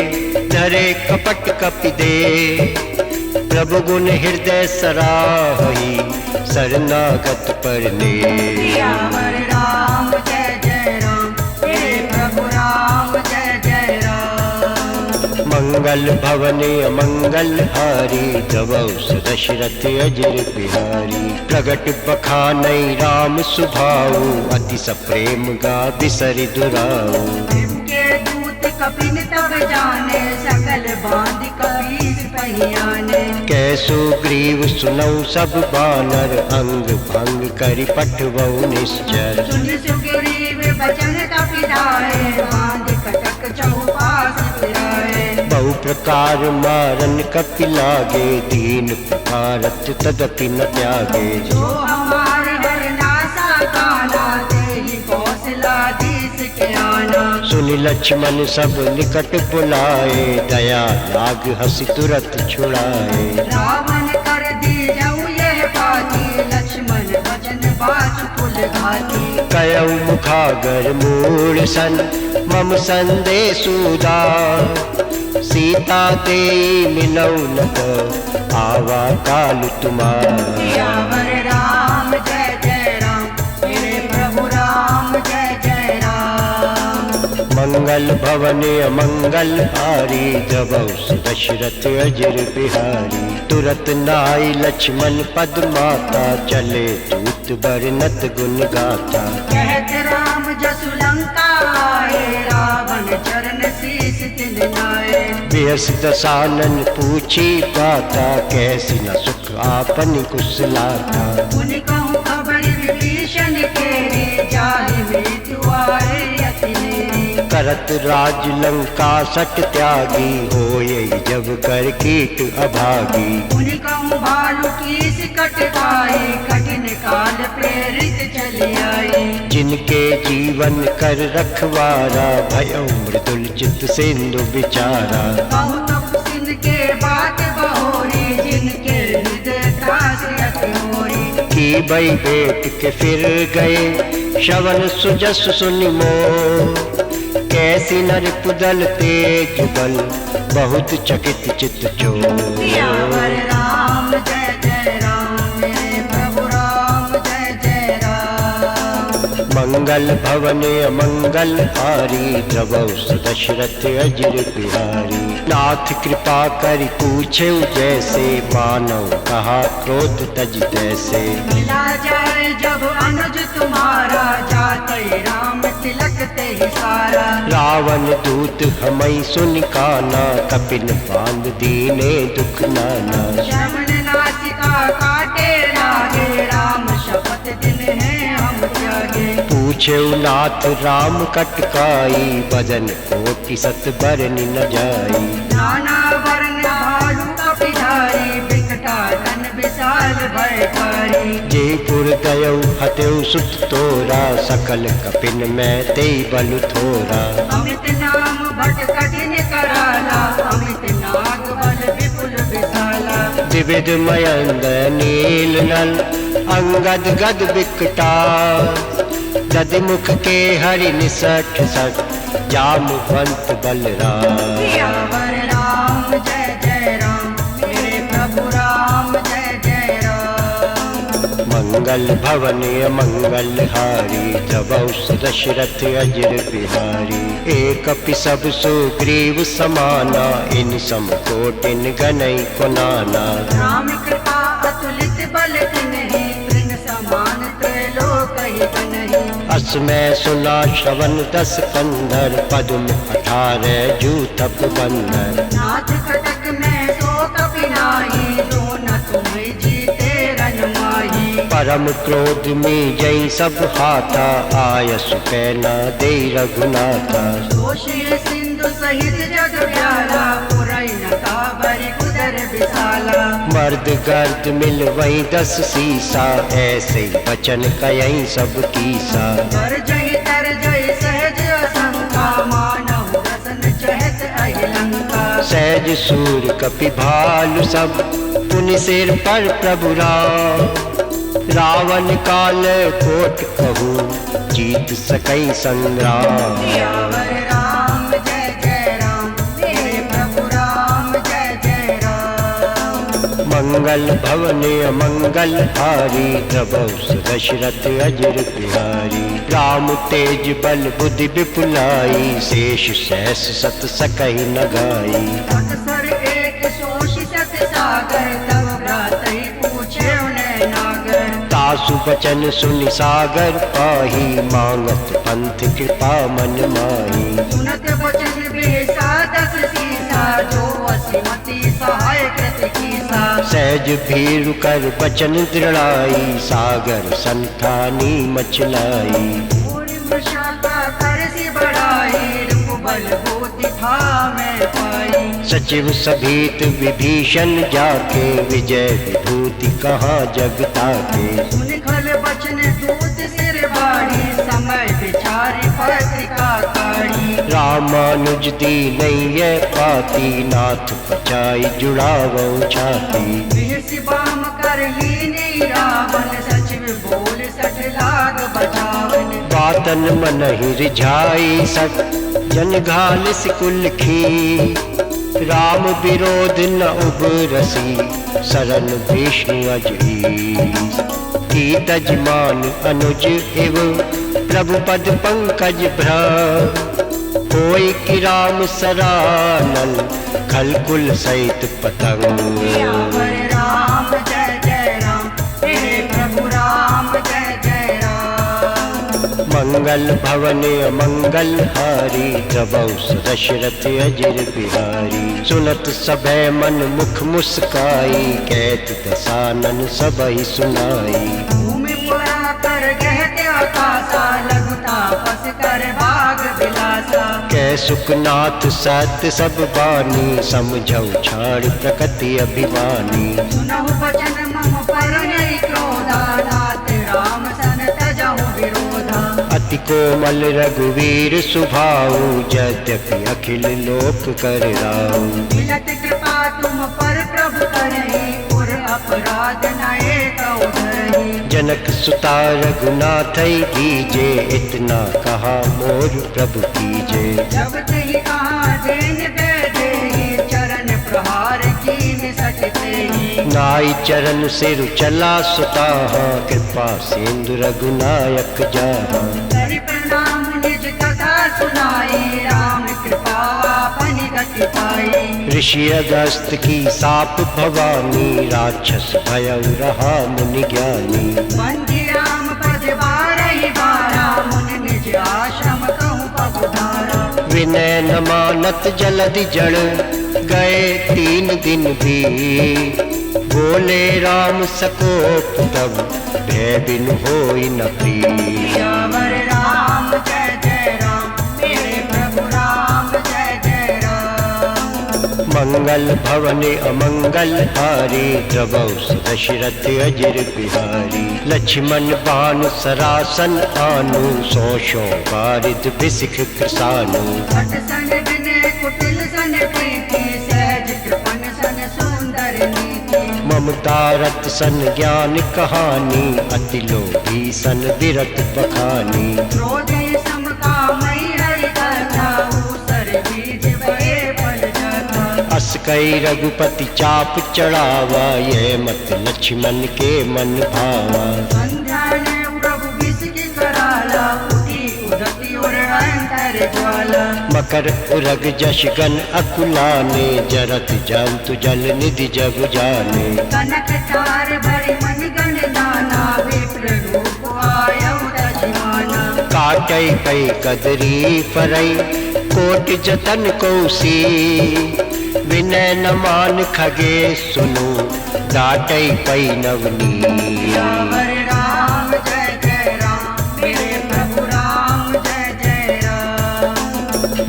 धरे कपट कपि दे। प्रभु गुण हृदय सराहई, शरणागत पर ने। सियावर राम जय जय राम, मेरे प्रभु राम जय जय राम। मंगल भवने अमंगल हारी, द्रवौ दशरथ अजर बिहारी। प्रगट बखानई राम सुभाऊ, अति सप्रेम गा बिसरि दुराऊ। के दूत कपिन तब जाने, सकल बांध कपीस पहियाने। कैसो ग्रीव सुनौ सब बानर, अंग भंग करि पठवौ निश्चर। सुन सुग्रीव बचन कपिराए, बांध कटक चौपास फिराए। बहु प्रकार मारन कपि लागे, दीन पुकारत तदपि न त्यागे। जो हमारे हरनासा काना, तेहि कौशलाधीश के आना। सुनि लक्ष्मण सब निकट बुलाए, दया लाग हंसी तुरत छुड़ाए। रावण कर दी जाऊ यह बाती, लक्ष्मण वचन बाच कुल घाती। कयौ मुखागर मूल सन, मम संदेश उदार। सीता ते मिलौ न तो, आवा काल तुम्हार। सियावर राम जय जय राम, मेरे प्रभु राम जय जय राम। मंगल भवने अमंगल हारी, द्रवौ दशरथ अजर बिहारी। तुरत नाई लक्ष्मण पद माता, चले दूत बरनत गुण गाथा। कहत राम जसु लंका आए, रावण चरण शीस तिन नाए। बेहस दसानन पूछी बाता, कैसी न सुख आपन कुशलाता। उन कहूँ खबर विभीषण केरी, जाहि मृत्यु आए अति नेरी। करत राज लंका सट त्यागी, होए जब कर कीट अभागी। उन कहूँ भालू की सिकट खाई, कठिन काल प्रेरित चली आई। जिनके जीवन कर रखवारा, भयउ मृदुल चित सिंधु बिचारा। कहूँ तप सिंध के बात बहोरी, जिनके हृदय त्रास अति मोरी। की बई बेट के फिर गए, श्रवण सुजस सुनि मोह। कैसी नर पुदल तेज बल, बहुत चकित चित चोर। सियावर राम जय जय राम, मेरे प्रभु राम जय जय राम। मंगल भवन अमंगल हारी, द्रवौ दशरथ अजर बिहारी। नाथ कृपा करि पूछे जैसे, मानव कहा क्रोध तज तैसे। मिला जाए जब अनुज तुम्हारा, जाते राम तिलक ते सारा। रावण दूत हमई सुन काना, कपिन बांध दीने दुख नाना। श्रवण नासिका काटे लागे, राम शपथ दिन है हम त्यागे। पूछे नाथ राम कटकाई, बदन कोटि सत बरनि न जाई। नाना वर्ण भालू कपिधारी, बिकटा तन विशाल भयकारी। जयपुर गयौ हतौ सुत तोरा, सकल कपिन में ते बल थोरा। अमित नाम भट कठिन कराला, अमित नाग बल विपुल विशाला। विविध मयंद नील नल, अंगद गद बिकटा। दधिमुख के हरि निसठ सठ, जामवंत बलराम। सियावर राम जय जय राम, मेरे प्रभु राम जय जय राम। मंगल भवन अमंगल हारी, द्रवौ दशरथ अजर बिहारी। एक सब सुग्रीव समाना, इन सम कोटिन गनई को नाना। राम कृपा अतुलित बल तिन्हि, तृण समान त्रैलोक ही बनहि। अस मैं सुना श्रवण दस कंधर, पदुम 18 जूथप बंधर। नाथ कटक में सो कपिनाही, जो न तुम्हें जीते रन माही। परम क्रोध में जय सब हाथा, आयस कैना दे रघुनाथा। दोषी सिंधु सहित जग प्यारा, पुरई न काबरि कुदर विशाला। मर्द गर्द मिल वही 10 सीसा, ऐसे ही बचन कयई सब कीसा। कर जय तर जय सहज असंका, मानव रसन चहत अहिलंका। सहज सूर कपि भालु सब, पुनि सिर पर प्रभु राम। रावण काल कोट कहूँ, जीत सकई संग्राम। सियावर राम जय जय राम, मेरे प्रभु राम जय जय राम। मंगल भवन अमंगल हारी, द्रवौ दशरथ अजर बिहारी। राम तेज बल बुद्धि विपुलाई, शेष सहस सत सकहि न गाई। अक्सर एक शोषित सागर, तब भ्रातहि पूछे उन्हें नागर। तासु बचन सुनि सागर पाही, मांगत पंथ कृपा मन माही। सुनत वचन बेसा 10 सीसा, जो असीमति सहाय कृत कीसा। सहज भीरु कर बचन दृढ़ाई, सागर संठानी मचलाई। और मृषा का करसी बढ़ाई, रूप बल भूति था मैं पाई। सचिव सभीत विभीषण जाके, विजय विभूति कहाँ जगता के। सुन खल बचन दूत सिर बाड़ी, समय विचारी पत्रिका काढ़ी। रामानुज दीनैय पाती, नाथ पचाई जुड़ावो छाती। बिहसी बाम कर लीनी रावण, सचिव बोल 60 लाख बचावन। बातन मन ही रिझाई सक, जन घाल सिकुल खी। राम विरोध न उबरसी, शरण विष्णु अजईस। की तजमान अनुज इव, प्रभु पद पंकज भ्रम। कोई कि राम सरानन, खल कुल सहित पतंग। सियावर राम जय जय राम, मेरे प्रभु राम जय जय राम। मंगल भवन अमंगल हारी, द्रवौ दशरथ अजिर बिहारी। सुनत सभै मन मुख मुस्काई, कहत दसानन सबहि सुनाई। भूमि पुरा कर गहते आकाशा, लघु तापस कर भाग विलासा। कै सुखनाथ सत्य सब बानी, समझौ छाड़ प्रकृति अभिमानी। सुनहु वचन मम पर नहीं क्रोधा, नाथ राम सन तजहु विरोधा। अति कोमल रघुवीर सुभाऊ, यद्यपि अखिल लोक कर राऊ। मिलत कृपा तुम पर प्रभु करहि, और अपराध न एकौ धरहि। जनक सुता रघुनाथ दीजे, इतना कहा मोर प्रभु कीजे। जब तेहि कहा देन दे देहि, चरण प्रहार कीन सकतेहि। नाई चरण सिर चला सुता, कृपा सिंधु रघुनायक जहाँ। करि प्रणाम निज कथा सुनाई, राम कृपा आपनि गति पाई। ऋषि अगस्त की साप भवानी, राक्षस भयउ रहा मुनि ज्ञानी। बंदी राम पद बारहि बारा, मुनि निज आश्रम कहूँ पगुधारा। विनय न मानत जलधि जड़, गए 3 दिन भी। बोले राम सकोप तब, भय बिन होई न प्रिय। सियावर राम जय जय राम, मेरे प्रभु राम जय जय राम। मंगल भवन अमंगल हारी, द्रवौ दशरथ अजिर बिहारी। लक्ष्मण बाण सरासन आनु, सौ बारिद बिसिख कृसानु। भट सन विनय कुटिल सन प्रीति, सहज कृपन सन सुंदर नीति। ममता रत सन ज्ञान कहानी, अति लोभी सन विरत बखानी। क्रोधे सम कामई हरि कथा, ऊसर बीज भये फल जाता। अस कई रघुपति चाप चढ़ावा, ये मत लक्ष्मण के मन भावा। संध्या ने प्रभु बिसकी कराला, उठी उदती और अंतर ज्वाला। मकर उरग जश गण अकुलाने, जरत जंतु जल निधि जग जाने। कनक चार भरि मन गण नाना, विप्र रूप आयउ तजमाना। काटै पै कदरी फरई, कोट जतन कौसी। विनय न मान खगे सुनु, डाटै पै नवनी। सियावर राम जय जय राम, मेरे प्रभु राम जय जय राम।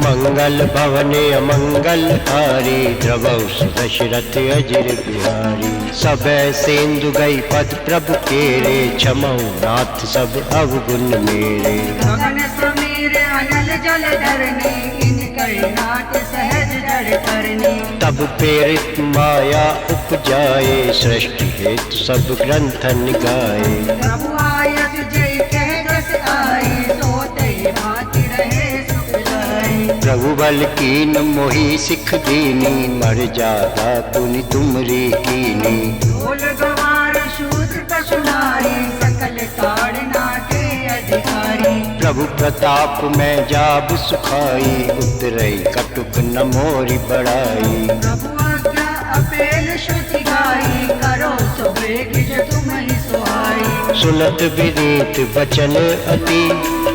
मंगल भवन अमंगल हारी, द्रवौ दशरथ अजिर बिहारी। सबै सेंदु गई पद प्रभु केरे, क्षमौ नाथ सब अवगुण मेरे। गगन समीर अनल जल धरनी, इनकै नाट सहज जड़ करनी। तब प्रेरित माया उपजाए, सृष्टि हेतु सब ग्रंथन गाए। प्रभु आयत जय कह रस आई, सोते भांति रहे सुख जाई। प्रभु बल कीन मोहि सिख दीनी, मर जादा पुनि तुमरी कीनी। ढोल गवार शूद्र पशु नारी, सकल ताड़ना के अधिकारी। प्रभु प्रताप में जाब सुखाई, उतरई कटुक न मोरी बड़ाई। प्रभु आज्ञा अपेल श्रुति गाई, करो सो बेग जो तुम ही सुहाई। सुनत विनीत वचन अति,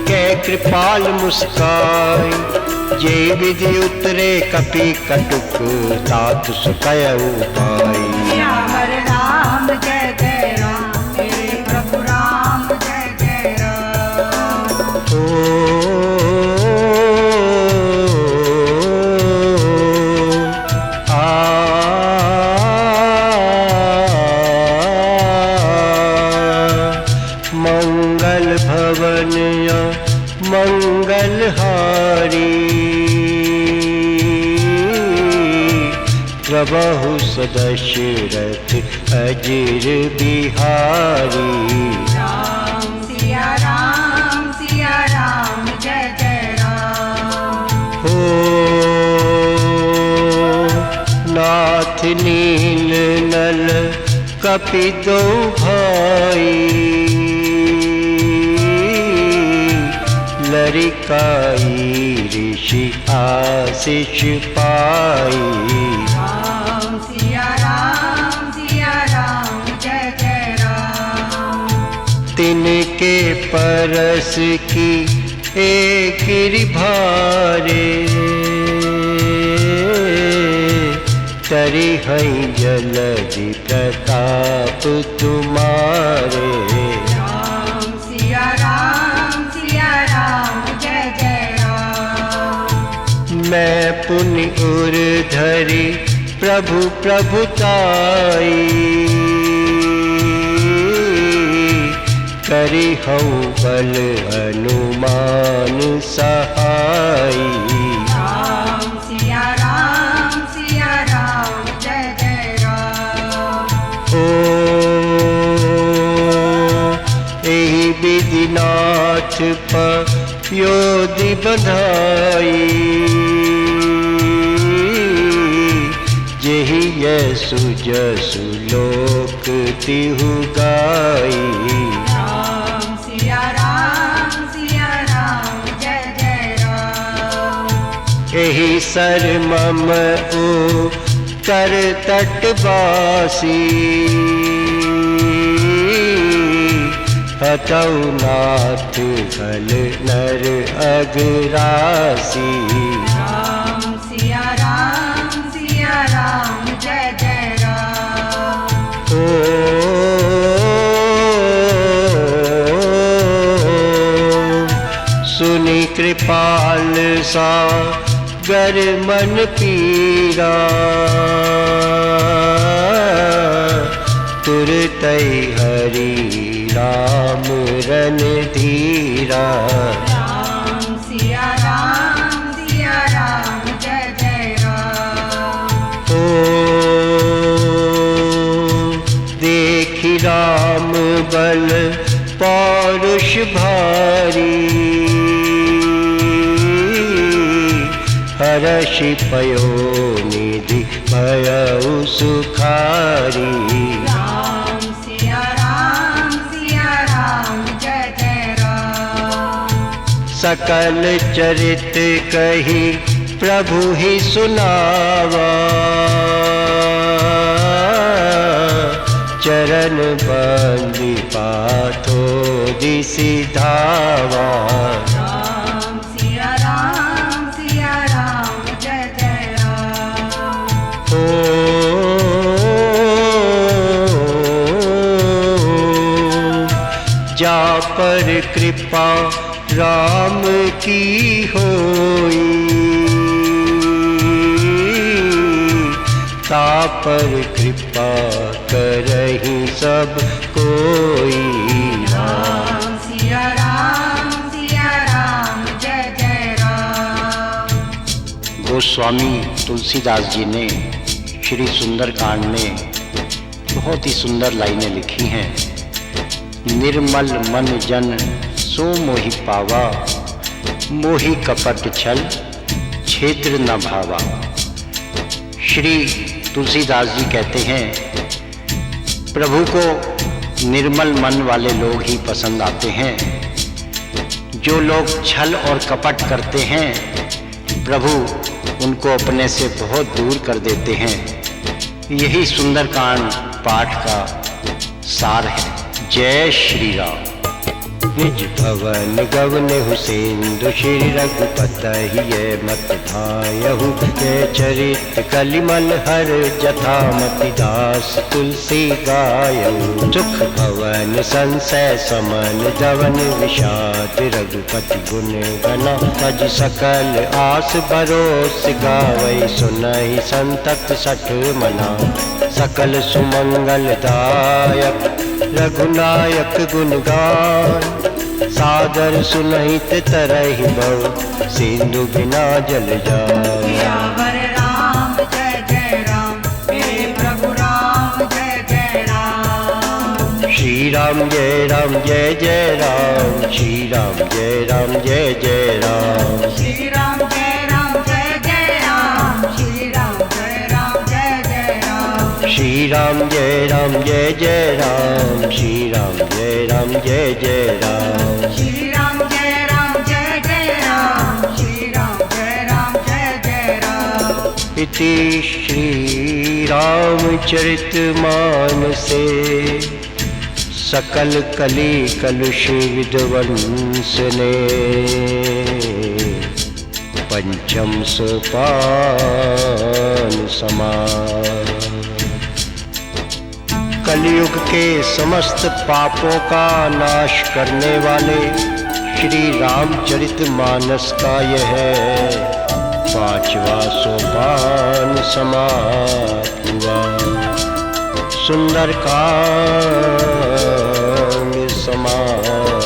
कै कृपाल मुस्काई। जे विधि उतरे कपि कटुक, तात सुकयउ पाई। सियावर राम जय जय राम, मेरे प्रभु राम जय जय राम। मंगल भवन मंगल हारी, प्रभु सदशरथ अजिर बिहारी। राम सिया राम जय जय राम। हो नाथ नील नल कपि दो भाई, लरिकाई ऋषि आशीष पाई। राम सिया राम जय जय राम। तिनके परस की एक भारे तरी हई जलधि प्रताप तुम्हारे। राम सिया राम जय जय राम। मैं पुनि उर धरी प्रभु प्रभुताई करी हूँ बल हनुमान सहाई। राम सिया राम जय जय राम। ओ एहि विधिनाथ पयोधि बधाई जेहि यशु जसु लोक तिहु गाई। राम सिया राम जय जय राम। एहि सर मम ओ कर तटवासी हतौ नाथ खल नर अगरासी। राम सिया राम जय जय राम। ओ सुनि कृपाल सागर मन पीरा तुरतै हरि राम रन धीरा। राम सिया राम जय जय राम। ओ देखि राम बल पौरुष भारी हर्षि पयोनिधि भयउ सुखारी। राम सिया राम जय जय राम। सकल चरित कही प्रभु ही सुनावा चरण बंदी पाथो दिसि धावा। राम सिया राम जय जय राम। ओ जा पर कृपा राम की होई ता पर कृपा करहि सब कोई। राम सिया राम जय जय राम। गोस्वामी तुलसीदास जी ने श्री सुंदरकांड में बहुत ही सुंदर लाइनें लिखी हैं। निर्मल मन जन सो मोहि पावा मोहि कपट छल क्षेत्र न भावा। श्री तुलसीदास जी कहते हैं प्रभु को निर्मल मन वाले लोग ही पसंद आते हैं। जो लोग छल और कपट करते हैं प्रभु उनको अपने से बहुत दूर कर देते हैं। यही सुंदरकांड पाठ का सार है। जय श्री राम। निज भवन गवन हुसेंदु श्री रघुपति ये मत धायहु ये चरित कलिमल हर जथा मति दास तुलसी गायहु। सुख भवन संसय समन जवन विषाद रघुपति गुण गना तज सकल आस भरोस गावै सुनहि संतत सठ मना। सकल सुमंगल दायक रघुनायक गुण गान सादर सुनहित तरहि भव सिंधु बिना जल जाय। सियावर राम जय जय राम मेरे प्रभु राम जय जय राम। श्री राम जय राम जय जय राम श्री राम जय राम जय जय राम। श्री राम जय जय राम श्री राम जय जय राम। श्री राम जय जय राम श्री राम जय जय राम। श्री राम जय जय राम श्री राम जय जय राम। इति श्री रामचरितमानसे सकल कली कलुष विध्वंस ने पंचम सोपान समान। कलयुग के समस्त पापों का नाश करने वाले श्री रामचरितमानस का यह पांचवा सोपान समाप्त हुआ। सुंदर कांड समाप्त।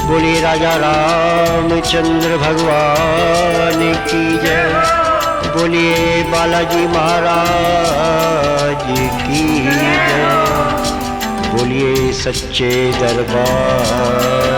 बोलिए राजा रामचंद्र भगवान की जय। बोलिए बालाजी महाराज की जय। बोलिए सच्चे दरबार